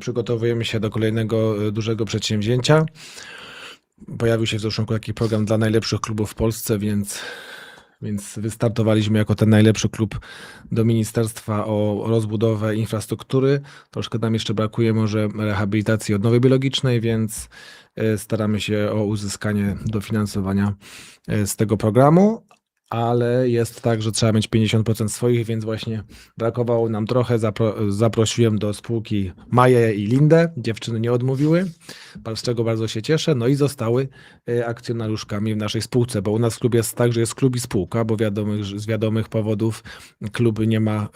przygotowujemy się do kolejnego dużego przedsięwzięcia, pojawił się w zeszłym roku taki program dla najlepszych klubów w Polsce, więc wystartowaliśmy jako ten najlepszy klub do Ministerstwa o rozbudowę infrastruktury. Troszkę nam jeszcze brakuje może rehabilitacji odnowy biologicznej, więc staramy się o uzyskanie dofinansowania z tego programu. Ale jest tak, że trzeba mieć 50% swoich, więc właśnie brakowało nam trochę. Zaprosiłem do spółki Maję i Lindę. Dziewczyny nie odmówiły, z czego bardzo się cieszę. No i zostały akcjonariuszkami w naszej spółce, bo u nas w klubie jest tak, że jest klub i spółka, bo z wiadomych powodów klub nie ma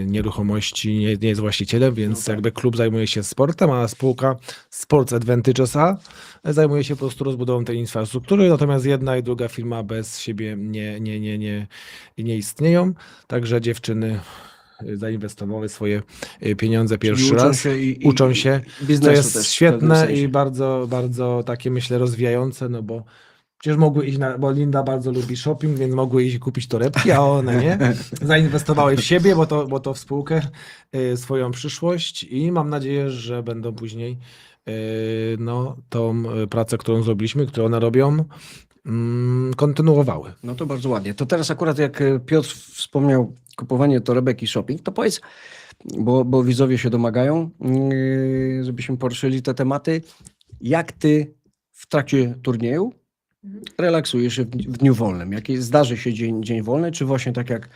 nieruchomości, nie jest właścicielem, więc jakby klub zajmuje się sportem, a spółka Sports Advantages A zajmuje się po prostu rozbudową tej infrastruktury, natomiast jedna i druga firma bez siebie nie istnieją, także dziewczyny zainwestowały swoje pieniądze pierwszy raz. Uczą się. To jest też w świetne pewnym sensie. i bardzo, bardzo takie myślę rozwijające, no bo przecież mogły iść bo Linda bardzo lubi shopping, więc mogły iść kupić torebki, a one nie. Zainwestowały w siebie, bo to w spółkę, swoją przyszłość i mam nadzieję, że będą później no, tą pracę, którą zrobiliśmy, którą one robią, kontynuowały. No to bardzo ładnie. To teraz akurat jak Piotr wspomniał kupowanie torebek i shopping, to powiedz, bo widzowie się domagają, żebyśmy poruszyli te tematy, jak ty w trakcie turnieju relaksujesz się w dniu wolnym? Jaki zdarzy się dzień wolny, czy właśnie tak jak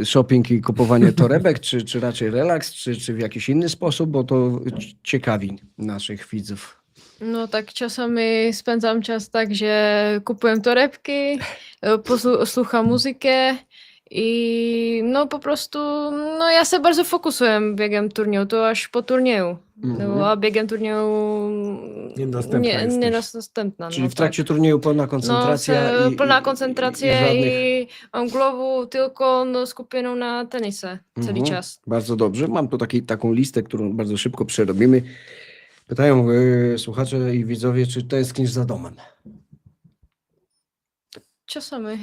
shopping i kupowanie torebek, czy raczej relaks, czy w jakiś inny sposób, bo to ciekawi naszych widzów. No tak czasami spędzam czas tak, że kupuję torebki, słucham muzykę i no po prostu, no ja się bardzo fokusuję biegiem turnieju, to aż po turnieju. No, a biegiem turnieju Niedostępna jesteś. niedostępna. Czyli no w trakcie turnieju pełna koncentracja. No, pełna i koncentracja żadnych... i mam głowę tylko no, skupioną na tenisie cały czas. Bardzo dobrze. Mam tu taką listę, którą bardzo szybko przerobimy. Pytają słuchacze i widzowie, czy tęsknisz za domem? Czasami.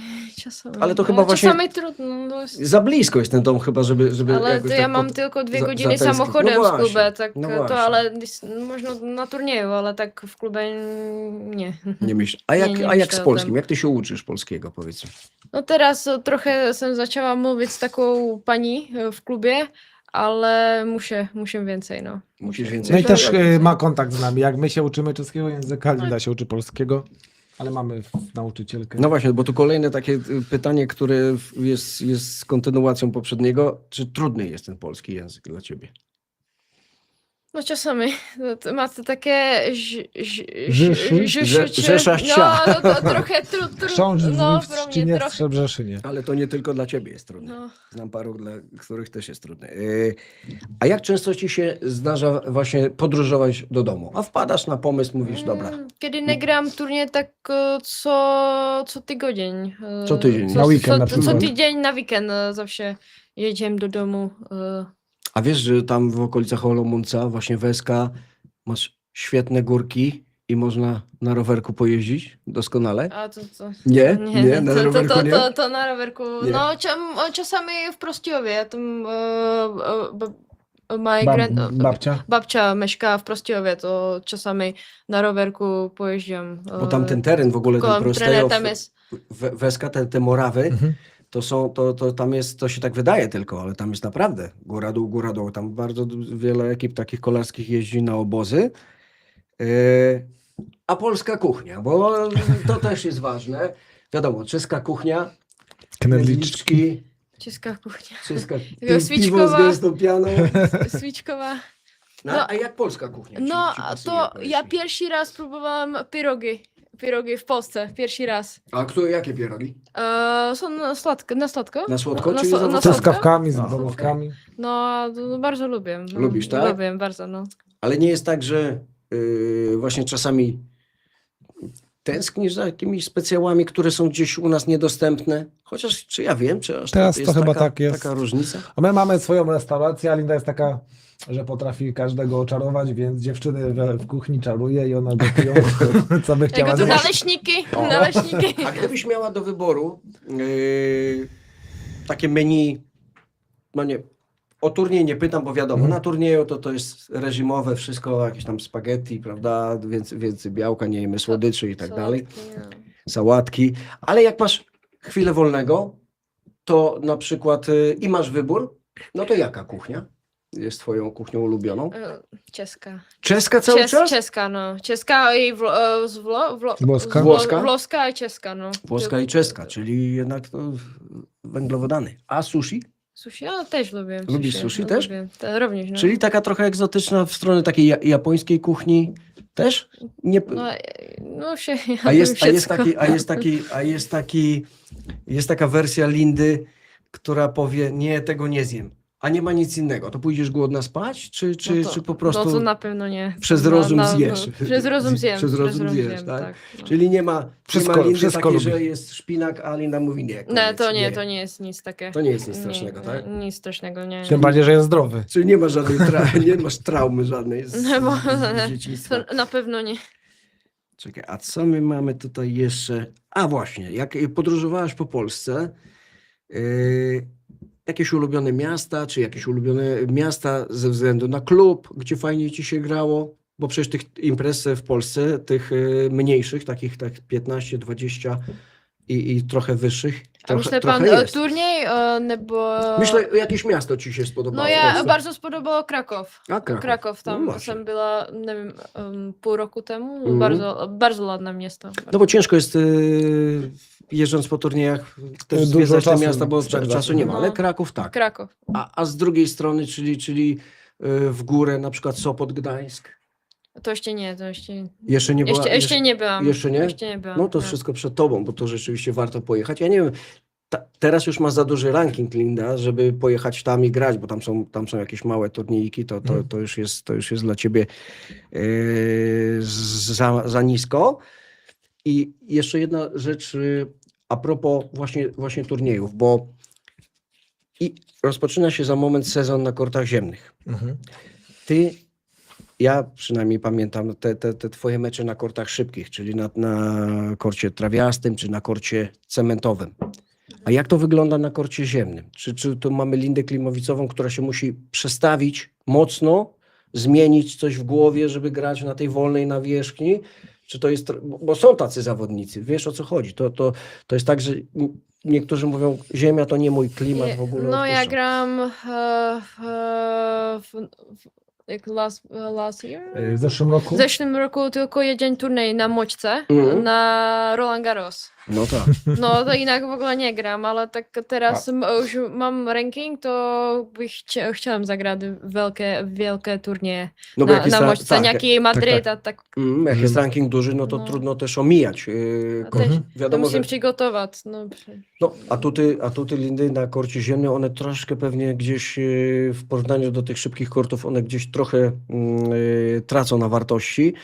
Ale to chyba właśnie- Czasami trudno. No, Za blisko jest ten dom chyba, żeby ale jakoś to tak ja mam tylko 2 godziny zatęsknić. samochodem No z właśnie, klubem, tak, no to właśnie. ale można na turnieju, ale tak w klubie nie. Nie myśl. Nie A jak myślę z o polskim? tym. Jak ty się uczysz polskiego, powiedz mi? No teraz trochę zaczęła mówić z taką pani w klubie, ale muszę więcej, no. Musisz więcej. No i też Więcej. ma kontakt z nami. Jak my się uczymy czeskiego języka, Linda się uczy polskiego, ale mamy nauczycielkę. No właśnie, bo tu kolejne takie pytanie, które jest kontynuacją poprzedniego. Czy trudny jest ten polski język dla ciebie? No czasami to ma to takie Rzesza cia. no to trochę Książ no w pro mnie Trzcinie w trochę. Strzebrzeszynie. Ale to nie tylko dla ciebie jest trudne. No. Znam paru, dla których też jest trudne. A jak często ci się zdarza właśnie podróżować do domu? A wpadasz na pomysł, mówisz, dobra, Kiedy nie gram turniej, tak co tydzień. Co tydzień. Na weekend na Co przykład. tydzień na weekend zawsze jedziemy do domu. a wiesz, że tam w okolicach Olomouca, właśnie Weska, masz świetne górki i można na rowerku pojeździć doskonale? A to co? Nie? Nie? Na rowerku nie? To na rowerku. Nie. No czasami w Prostiowie. Tam Babcia? babcia mieszka w Prostiowie, to czasami na rowerku pojeździłam. Bo tam ten teren w ogóle, ten trener Prostejów, tam jest. Weska, te Morawy, to tam jest, to się tak wydaje tylko, ale tam jest naprawdę góra, dół. Tam bardzo wiele ekip takich kolarskich jeździ na obozy. A polska kuchnia, bo to też jest ważne. Wiadomo, czeska kuchnia, knedliczki, Czeska kuchnia. czeska Taka piwo z gęstą pianą. Swiczkowa. No, a jak polska kuchnia? No, ci pasuje, to powiedz ja mi? pierwszy raz próbowałam pierogi. Pierogi w Polsce, pierwszy raz. A jakie pierogi? Są na słodko. Na słodko, Na czyli so- z na owocami? Z słodko? truskawkami, z A, bobowkami. No, to bardzo lubię. No, Lubisz, tak? Lubię bardzo, no. Ale nie jest tak, że właśnie czasami tęsknisz za jakimiś specjałami, które są gdzieś u nas niedostępne? Chociaż, czy ja wiem, czy aż Teraz to to jest chyba taka, tak jest. taka różnica? A my mamy swoją restaurację, a Linda jest taka, że potrafi każdego oczarować, więc dziewczyny w kuchni czaruje i ona gotują, co by chciała Jego tu zjeść. naleśniki, O. naleśniki. A gdybyś miała do wyboru takie menu, no nie, o turniej nie pytam, bo wiadomo, na turnieju to jest reżimowe wszystko, jakieś tam spaghetti, prawda, więcej białka, nie jemy słodyczy i tak dalej, sałatki, ale jak masz chwilę wolnego, to na przykład i masz wybór, no to jaka kuchnia jest twoją kuchnią ulubioną? Czeska. Czeska cały czas? Czeska, no. Czeska i Włoska. Włoska? Włoska i czeska, no. Włoska i czeska, czyli jednak to węglowodany. A sushi? Sushi, ja też lubię. Lubisz sushi też? Lubię. Również, no. Czyli taka trochę egzotyczna w stronę takiej japońskiej kuchni też? Nie, No się, jest taka wersja Lindy, która powie, nie, tego nie zjem. A nie ma nic innego. To pójdziesz głodna spać, czy po prostu No to na pewno nie. przez rozum zjesz? Przez rozum zjem. Przez rozum zjesz, zjem, tak? no. Czyli nie ma Wszystko- Lindy wszystko takiej, lubi. że jest szpinak, a Linda mówi nie. Nie, koniec, to nie jest nic takie. To nie jest nic strasznego, tak? Nic strasznego, nie. Tym bardziej, że jest zdrowy. Czyli nie ma żadnej nie masz traumy żadnej z No bo- dzieciństwa. To na pewno nie. Czekaj, a co my mamy tutaj jeszcze? A właśnie, jak podróżowałaś po Polsce, jakieś ulubione miasta, czy jakieś ulubione miasta ze względu na klub, gdzie fajnie ci się grało? Bo przecież tych imprez w Polsce, tych mniejszych, takich tak 15-20, i trochę wyższych. A myślę Trochę pan jest. turniej, nebo... Myślę, jakieś miasto ci się spodobało. No ja Proste. bardzo spodobało Kraków. A, Kraków. Kraków, No tam właśnie. sam była, nie wiem, pół roku temu. Mhm. Bardzo ładne miasto. No bo ciężko jest jeżdżąc po turniejach też Dużo zwiedzać te czasu miasta, bo spędzać. czasu nie ma, No. ale Kraków tak. Kraków. A z drugiej strony, czyli w górę, na przykład Sopot, Gdańsk. To jeszcze nie, to jeszcze... Jeszcze nie była? Jeszcze nie byłam. Jeszcze nie? Jeszcze nie byłam. No to tak. wszystko przed tobą, bo to rzeczywiście warto pojechać. Ja nie wiem, teraz już ma za duży ranking Linda, żeby pojechać tam i grać, bo tam są jakieś małe turniejki, to już jest dla ciebie za nisko. I jeszcze jedna rzecz a propos właśnie turniejów, bo rozpoczyna się za moment sezon na kortach ziemnych. Ja przynajmniej pamiętam te twoje mecze na kortach szybkich, czyli na korcie trawiastym, czy na korcie cementowym. A jak to wygląda na korcie ziemnym? Czy tu mamy Lindę Klimowicową, która się musi przestawić mocno, zmienić coś w głowie, żeby grać na tej wolnej nawierzchni? Czy to jest, bo są tacy zawodnicy, wiesz o co chodzi? To jest tak, że niektórzy mówią, ziemia to nie mój klimat w ogóle. No ja odpuszczam. gram jak last year? W zeszłym roku? W zeszłym roku tylko jeden turniej na moczce, Mhm. na Roland Garros. No tak. No to inaczej w ogóle nie gram, ale tak teraz już mam ranking, to chciałem zagrać wielkie turnieje No bo jak na jest moczce, tak, jaki Madryt, a tak jak jest ranking duży, no to No. trudno też omijać. też Wiadomo, musimy że przygotować. No. atuty Lindy na korcie ziemnym, one troszkę pewnie gdzieś w porównaniu do tych szybkich kortów, one gdzieś trochę tracą na wartości,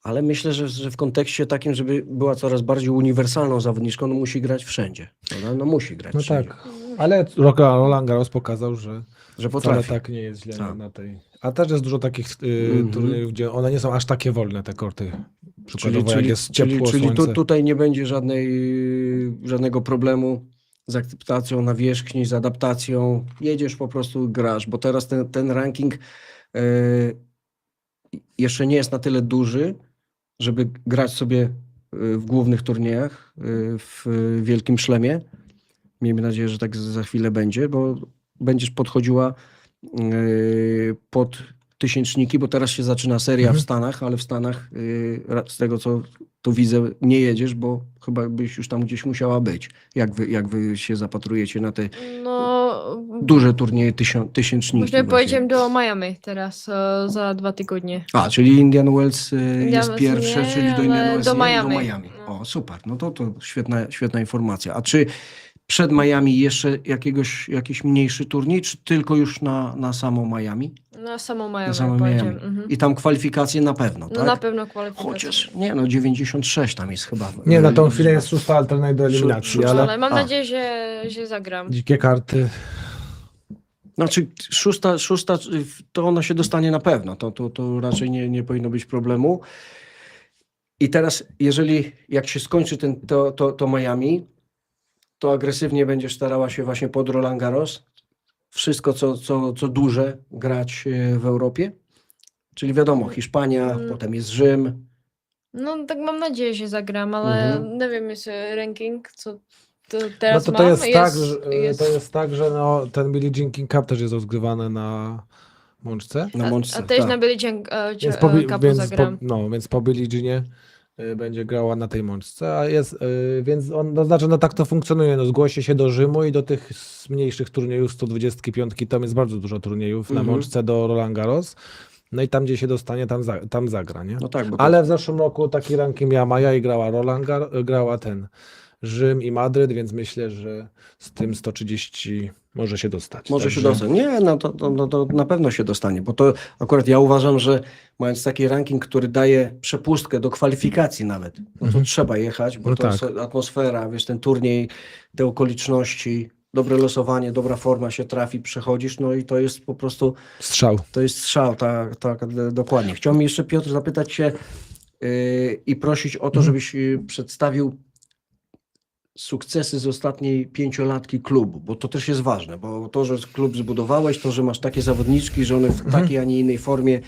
ale myślę, że w kontekście takim, żeby była coraz bardziej uniwersalną zawodniczką, no musi grać wszędzie. Prawda? No musi grać No wszędzie. tak. Ale Roland Garros pokazał, że Że wcale potrafi. tak nie jest źle Tak. na tej. A też jest dużo takich turniejów, gdzie one nie są aż takie wolne, te korty. Przykładowo jak jest ciepło, czyli słońce. tutaj nie będzie żadnego problemu z akceptacją nawierzchni, z adaptacją. Jedziesz po prostu, grasz, bo teraz ten ranking jeszcze nie jest na tyle duży, żeby grać sobie w głównych turniejach w Wielkim Szlemie. Miejmy nadzieję, że tak za chwilę będzie, bo będziesz podchodziła pod tysięczniki, bo teraz się zaczyna seria w Stanach, ale w Stanach z tego co tu widzę nie jedziesz, bo chyba byś już tam gdzieś musiała być. Jak wy się zapatrujecie na te No, duże turnieje tysięczniki? właśnie właśnie? pojedziemy do Miami teraz za 2 tygodnie. A, czyli Indian Wells jest Wells pierwsze, nie, czyli do Indian ale Wells do nie, Miami. do Miami. No. O, super, no to świetna informacja. A czy przed Miami jeszcze jakiś mniejszy turniej, czy tylko już na samo Miami? Na samą Miami Na samo pojedziemy. Miami. Mhm. I tam kwalifikacje na pewno, No tak? na pewno kwalifikacje. Chociaż, nie no, 96 tam jest chyba. Nie, na tą chwilę jest szósta alternatywa do eliminacji, Szósta. ale Ale mam A. nadzieję, że zagram. dzikie karty. Znaczy szósta, to ona się dostanie na pewno, to raczej nie powinno być problemu. I teraz, jak się skończy to Miami, to agresywnie będziesz starała się właśnie pod Roland Garros wszystko, co duże grać w Europie? Czyli wiadomo, Hiszpania, potem jest Rzym. No tak mam nadzieję, że zagram, ale nie wiem jeszcze ranking, co to teraz No mam. to jest tak, że no, ten Billie Jean King Cup też jest rozgrywany na Mączce. Na Mączce, A też tak. na Billie Jean Cupu zagram. Więc po Billie Jeanie będzie grała na tej Mączce, więc to znaczy, no tak to funkcjonuje, no zgłosi się do Rzymu i do tych mniejszych turniejów 125, tam jest bardzo dużo turniejów na Mączce do Roland Garros, no i tam gdzie się dostanie, tam zagra, nie? No tak, bo Ale w zeszłym roku taki ranking miała Maja i grała grała Rzym i Madryt, więc myślę, że z tym 130 może się dostać. może się Także- dostać. Nie, no to na pewno się dostanie, bo to akurat ja uważam, że mając taki ranking, który daje przepustkę do kwalifikacji nawet, no to trzeba jechać, bo No to tak. jest atmosfera, wiesz, ten turniej, te okoliczności, dobre losowanie, dobra forma się trafi, przechodzisz, no i to jest po prostu, Strzał. to jest strzał, tak, dokładnie. Chciałbym jeszcze, Piotr, zapytać się i prosić o to, żebyś przedstawił sukcesy z ostatniej 5-latki klubu, bo to też jest ważne, bo to, że klub zbudowałeś, to, że masz takie zawodniczki, że one w takiej, a nie innej formie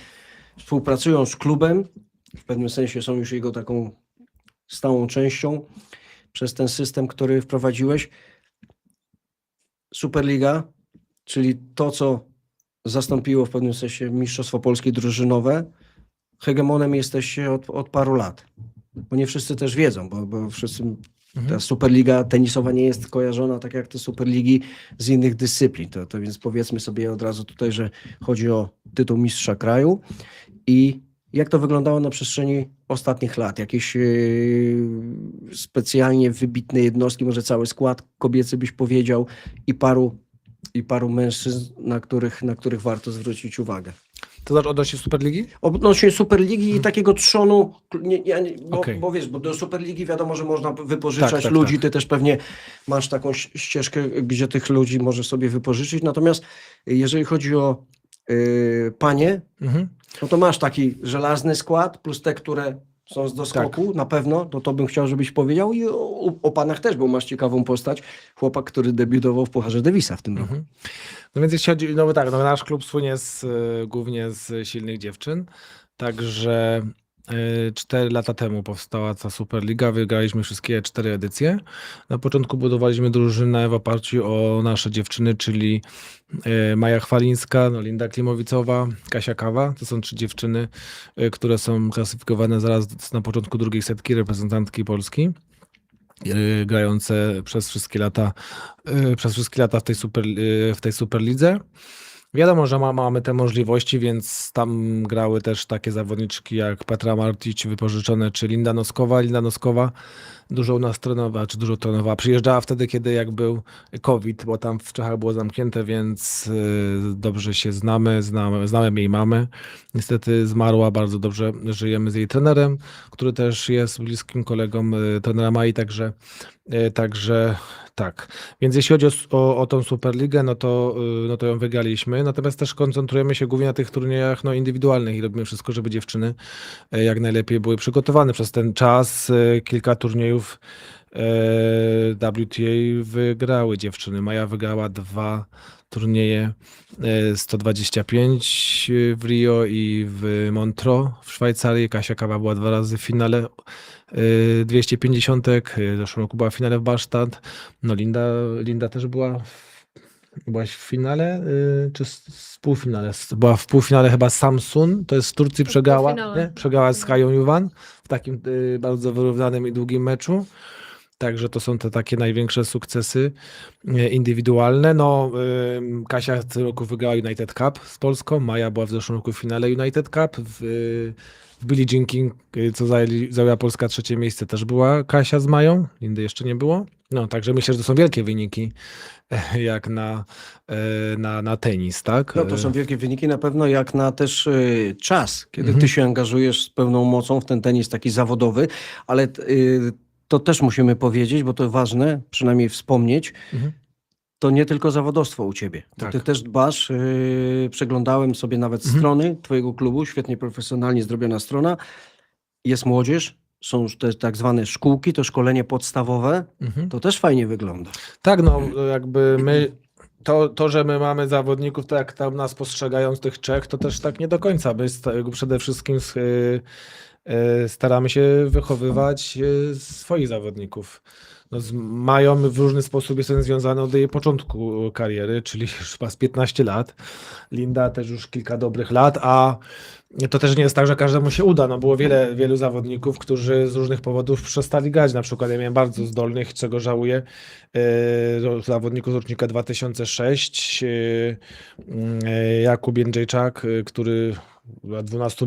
współpracują z klubem, w pewnym sensie są już jego taką stałą częścią. przez ten system, który wprowadziłeś. Superliga, czyli to, co zastąpiło w pewnym sensie Mistrzostwo Polskie drużynowe, hegemonem jesteście od paru lat. Bo nie wszyscy też wiedzą, bo wszyscy, ta Superliga tenisowa nie jest kojarzona tak jak te Superligi z innych dyscyplin. To więc powiedzmy sobie od razu tutaj, że chodzi o tytuł mistrza kraju i jak to wyglądało na przestrzeni ostatnich lat? Jakieś specjalnie wybitne jednostki, może cały skład kobiecy byś powiedział i paru mężczyzn, na których warto zwrócić uwagę. To znaczy odnośnie Superligi? Odnośnie Superligi i takiego trzonu, Okej. bo wiesz, bo do Superligi wiadomo, że można wypożyczać Tak, ludzi, tak. ty też pewnie masz taką ścieżkę, gdzie tych ludzi możesz sobie wypożyczyć, natomiast jeżeli chodzi o panie, no to masz taki żelazny skład, plus te, które są z doskoku, na pewno, to bym chciał, żebyś powiedział i o panach też, bo masz ciekawą postać, chłopak, który debiutował w Pucharze Davisa w tym roku. No więc jeśli chodzi, nasz klub słynie głównie z silnych dziewczyn, także 4 lata temu powstała ta Superliga, wygraliśmy wszystkie 4 edycje. Na początku budowaliśmy drużynę w oparciu o nasze dziewczyny, czyli Maja Chwalińska, Linda Klimowicowa, Kasia Kawa. To są 3 dziewczyny, które są klasyfikowane zaraz na początku drugiej setki, reprezentantki Polski, grające przez wszystkie lata w tej Superlidze. Wiadomo, że mamy te możliwości, więc tam grały też takie zawodniczki jak Petra Martić wypożyczone, czy Linda Noskowa. Linda Noskowa dużo u nas trenowała. Przyjeżdżała wtedy, kiedy jak był COVID, bo tam w Czechach było zamknięte, więc dobrze się znamy jej mamę. Niestety zmarła, bardzo dobrze żyjemy z jej trenerem, który też jest bliskim kolegą trenera Mai, także tak. Więc jeśli chodzi o tą Superligę, no to ją wygraliśmy. Natomiast też koncentrujemy się głównie na tych turniejach indywidualnych i robimy wszystko, żeby dziewczyny jak najlepiej były przygotowane. Przez ten czas kilka turniejów WTA wygrały dziewczyny. Maja wygrała 2 turnieje 125 w Rio i w Montreux w Szwajcarii. Kasia Kawa była 2 razy w finale 250. W zeszłym roku była w finale w Ballstadt. Linda też byłaś w finale, czy w półfinale? Była w półfinale chyba Samsun, to jest w Turcji, przegrała z Hają Juvan w takim bardzo wyrównanym i długim meczu. Także to są te takie największe sukcesy indywidualne. Kasia w tym roku wygrała United Cup z Polską, Maja była w zeszłym roku w finale United Cup. W Billie Jean King, co zajęła Polska 3. miejsce, też była Kasia z Mają, Lindy jeszcze nie było. Także myślę, że to są wielkie wyniki jak na tenis, tak? No to są wielkie wyniki na pewno, jak na też czas, kiedy ty się angażujesz z pełną mocą w ten tenis taki zawodowy, ale to też musimy powiedzieć, bo to ważne, przynajmniej wspomnieć, to nie tylko zawodowstwo u ciebie. Tak. Ty też dbasz, przeglądałem sobie nawet strony twojego klubu, świetnie profesjonalnie zrobiona strona, jest młodzież, są już te tak zwane szkółki, to szkolenie podstawowe, to też fajnie wygląda. Tak, jakby my, to, że my mamy zawodników, tak jak tam nas postrzegają z tych 3, to też tak nie do końca. My przede wszystkim staramy się wychowywać swoich zawodników. Z Mają w różny sposób jestem związany od jej początku kariery, czyli już chyba z 15 lat. Linda też już kilka dobrych lat, a to też nie jest tak, że każdemu się uda. Było wielu zawodników, którzy z różnych powodów przestali grać. Na przykład ja miałem bardzo zdolnych, czego żałuję, zawodników z rocznika 2006, Jakub Jędrzejczak, który lat 12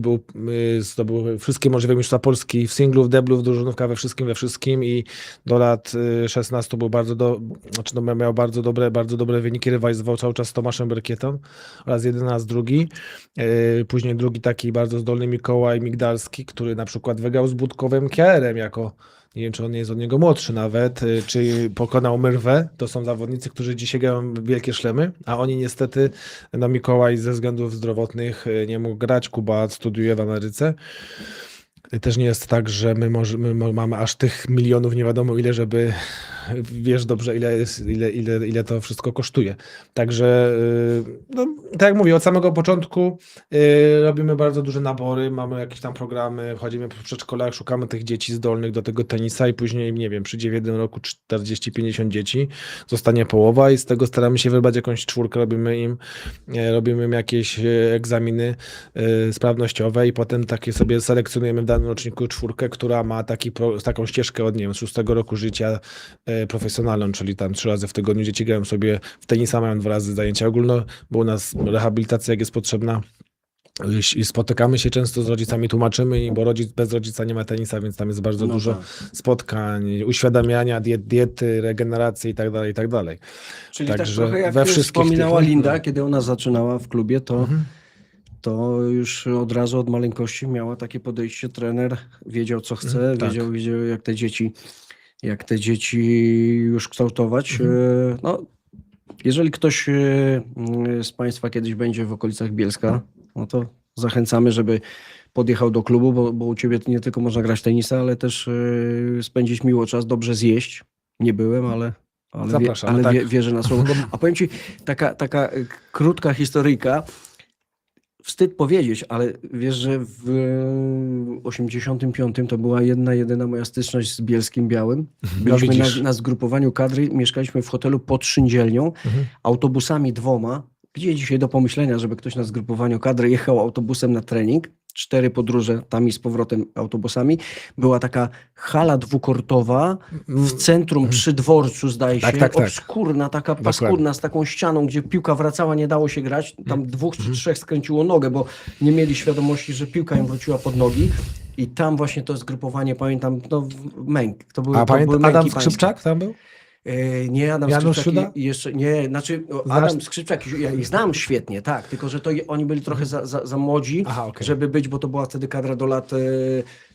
zdobył wszystkie możliwe mistrzostwa Polski w singlu, w deblu, w drużynówkach, we wszystkim i do lat 16 był miał bardzo dobre wyniki, rywalizował cały czas z Tomaszem Berkietą oraz 11 drugi. Później drugi taki bardzo zdolny Mikołaj Migdalski, który na przykład wygrał z Budkowem Kierem nie wiem, czy on nie jest od niego młodszy nawet, czy pokonał Myrwę. To są zawodnicy, którzy dzisiaj grają wielkie szlemy, a oni niestety, Mikołaj ze względów zdrowotnych nie mógł grać. Kuba studiuje w Ameryce. też nie jest tak, że my mamy aż tych milionów nie wiadomo ile, żeby wiesz dobrze ile to wszystko kosztuje. Także no, tak jak mówię, od samego początku robimy bardzo duże nabory, mamy jakieś tam programy, chodzimy po przedszkolach, szukamy tych dzieci zdolnych do tego tenisa i później, nie wiem, przyjdzie w jednym roku 40-50 dzieci, zostanie połowa i z tego staramy się wybrać jakąś czwórkę, robimy im jakieś egzaminy sprawnościowe i potem takie sobie selekcjonujemy w danym roczniku czwórkę, która ma taką ścieżkę od, nie wiem, 6 roku życia profesjonalną, czyli tam 3 razy w tygodniu dzieci grają sobie w tenisa, mają 2 razy zajęcia ogólno, bo u nas rehabilitacja jak jest potrzebna i spotykamy się często z rodzicami, tłumaczymy im, bo bez rodzica nie ma tenisa, więc tam jest bardzo No dużo tak. spotkań, uświadamiania, diety, regeneracji i tak dalej, i tak dalej. Czyli tak Także trochę jak we wszystkich wspominała tych- Linda, kiedy ona zaczynała w klubie, to, Mhm. to już od razu od maleńkości miała takie podejście, trener wiedział co chce, tak. wiedział jak te dzieci już kształtować. No, jeżeli ktoś z Państwa kiedyś będzie w okolicach Bielska, no to zachęcamy, żeby podjechał do klubu, bo u Ciebie nie tylko można grać w tenisa, ale też spędzić miło czas, dobrze zjeść. Nie byłem, ale Zapraszamy, tak. wierzę na słowo. A powiem Ci, taka krótka historyjka. Wstyd powiedzieć, ale wiesz, że w 85 to była jedyna moja styczność z Bielskim Białym. Byliśmy widzisz. na zgrupowaniu kadry, mieszkaliśmy w hotelu pod Szyndzielnią, autobusami 2. Gdzie dzisiaj do pomyślenia, żeby ktoś na zgrupowaniu kadry jechał autobusem na trening, 4 podróże tam i z powrotem autobusami. Była taka hala dwukortowa w centrum przy dworcu, zdaje się, Tak. obskurna, taka paskudna, z taką ścianą, gdzie piłka wracała, nie dało się grać. Tam 2 czy 3 skręciło nogę, bo nie mieli świadomości, że piłka im wróciła pod nogi. I tam właśnie to zgrupowanie, pamiętam, no męk. To były A męki Adam pańskie. Skrzypczak tam był? Nie, Adam Janusz Skrzypczak Siuda? jeszcze nie, znaczy Adam Skrzypczak, ja ich znam świetnie, tak, tylko że oni byli trochę za młodzi, Aha, okej. żeby być, bo to była wtedy kadra do lat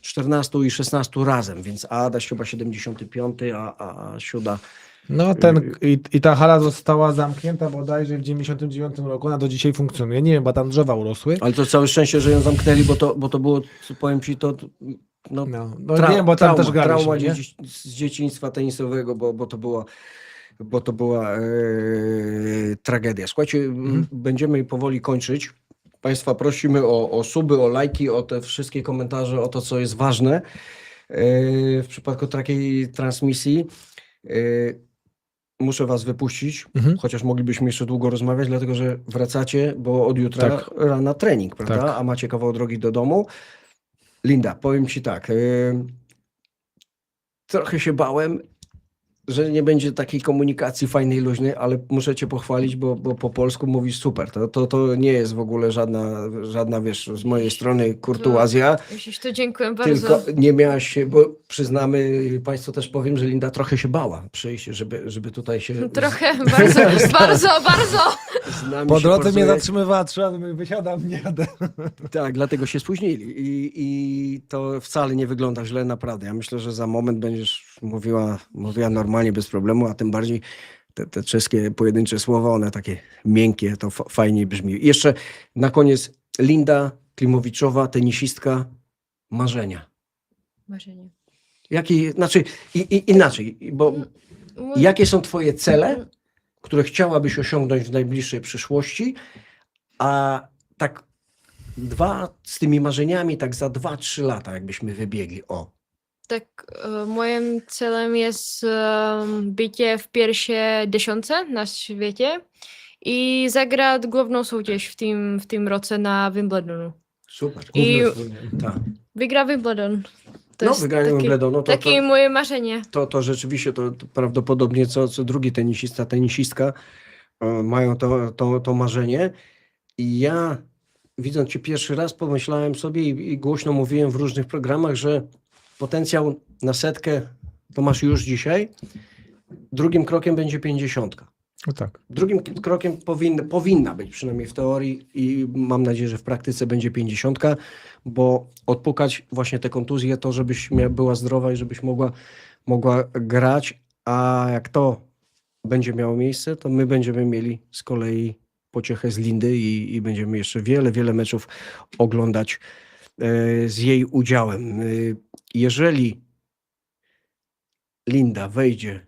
14 i 16 razem, więc Adaś chyba 75, a Siuda. No i ta hala została zamknięta bodajże w 99 roku, ona do dzisiaj funkcjonuje. Nie wiem, bo tam drzewa urosły. Ale to całe szczęście, że ją zamknęli, bo to było, powiem Ci, to No nie, bo tam też graliśmy, trauma nie? z dzieciństwa tenisowego, bo to była tragedia. Słuchajcie, będziemy powoli kończyć. Państwa prosimy o suby, o lajki, o te wszystkie komentarze, o to, co jest ważne w przypadku takiej transmisji. Muszę Was wypuścić, chociaż moglibyśmy jeszcze długo rozmawiać, dlatego że wracacie, bo od jutra rana trening, prawda? Tak. A macie kawał drogi do domu. Linda, powiem Ci tak, trochę się bałem, że nie będzie takiej komunikacji fajnej, luźnej, ale muszę Cię pochwalić, bo po polsku mówisz super. To nie jest w ogóle żadna, wiesz, z mojej strony kurtuazja, Jeśli to dziękuję bardzo. tylko nie miałaś się, bo przyznamy, Państwu też powiem, że Linda trochę się bała przyjść, żeby tutaj się Trochę, bardzo. z nami Po się drodze mnie porozmawiać. zatrzymywała, wysiadam, nie jadę. Tak, dlatego się spóźnili i to wcale nie wygląda źle, naprawdę. Ja myślę, że za moment będziesz mówiła normalnie, bez problemu, a tym bardziej te czeskie pojedyncze słowa, one takie miękkie, to fajnie brzmi. I jeszcze na koniec Linda Klimowiczowa, tenisistka, marzenia. Marzenie. Znaczy inaczej, bo jakie są Twoje cele, które chciałabyś osiągnąć w najbliższej przyszłości, a tak z tymi marzeniami, tak za 2-3 lata, jakbyśmy wybiegli. Tak, moim celem jest bycie w pierwszej dziesiątce na świecie i zagrać główną soutěž w tym roku na Wimbledonu. Super. Tak. Wygra Wimbledon. Wygranie Wimbledon. No Takie moje marzenie. To rzeczywiście, to prawdopodobnie co drugi tenisistka mają to marzenie. I ja, widząc Cię pierwszy raz, pomyślałem sobie i głośno mówiłem w różnych programach, że potencjał na setkę to masz już dzisiaj. Drugim krokiem będzie 50. No tak. Drugim krokiem powinna być, przynajmniej w teorii, i mam nadzieję, że w praktyce będzie 50, bo odpukać właśnie te kontuzje, to żebyś była zdrowa i żebyś mogła grać, a jak to będzie miało miejsce, to my będziemy mieli z kolei pociechę z Lindy i będziemy jeszcze wiele meczów oglądać z jej udziałem. Jeżeli Linda wejdzie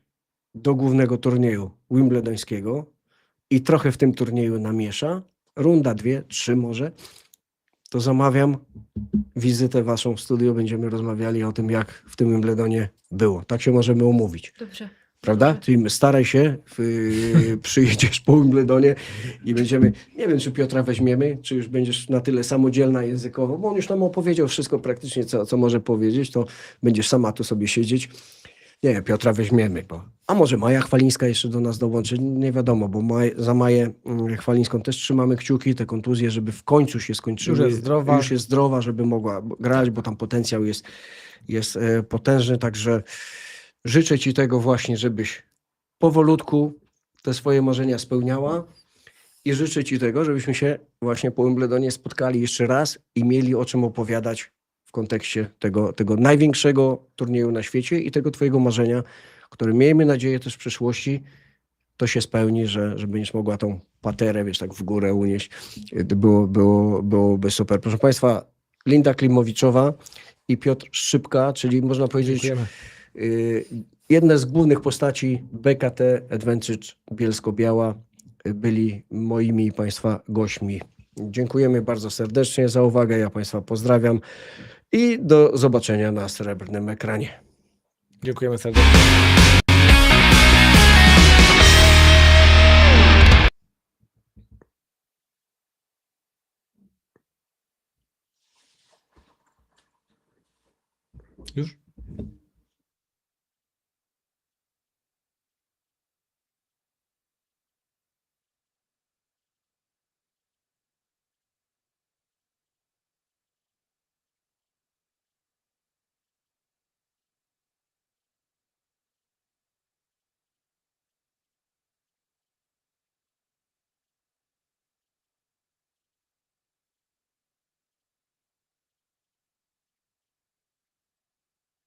do głównego turnieju wimbledońskiego i trochę w tym turnieju namiesza, runda 2, 3 może, to zamawiam wizytę waszą w studiu, będziemy rozmawiali o tym, jak w tym Wimbledonie było. Tak się możemy umówić. Dobře. Prawda? Czyli staraj się, przyjedziesz po Wimbledonie i będziemy, nie wiem, czy Piotra weźmiemy, czy już będziesz na tyle samodzielna językowo, bo on już nam opowiedział wszystko praktycznie, co może powiedzieć, to będziesz sama tu sobie siedzieć. Nie, Piotra weźmiemy, a może Maja Chwalińska jeszcze do nas dołączy, nie wiadomo, bo za Maję Chwalińską też trzymamy kciuki, te kontuzje, żeby w końcu się skończyły. Już jest zdrowa, żeby mogła grać, bo tam potencjał jest potężny, także życzę ci tego właśnie, żebyś powolutku te swoje marzenia spełniała i życzę ci tego, żebyśmy się właśnie po Wimbledonie spotkali jeszcze raz i mieli o czym opowiadać w kontekście tego największego turnieju na świecie i tego twojego marzenia, które miejmy nadzieję też w przyszłości to się spełni, że będziesz mogła tą paterę, wiesz, tak w górę unieść. Byłoby super. Proszę Państwa, Linda Klimowiczowa i Piotr Szczypka, czyli można powiedzieć jedne z głównych postaci BKT Advantage Bielsko-Biała byli moimi i Państwa gośćmi. Dziękujemy bardzo serdecznie za uwagę. Ja Państwa pozdrawiam i do zobaczenia na srebrnym ekranie. Dziękujemy serdecznie. Już?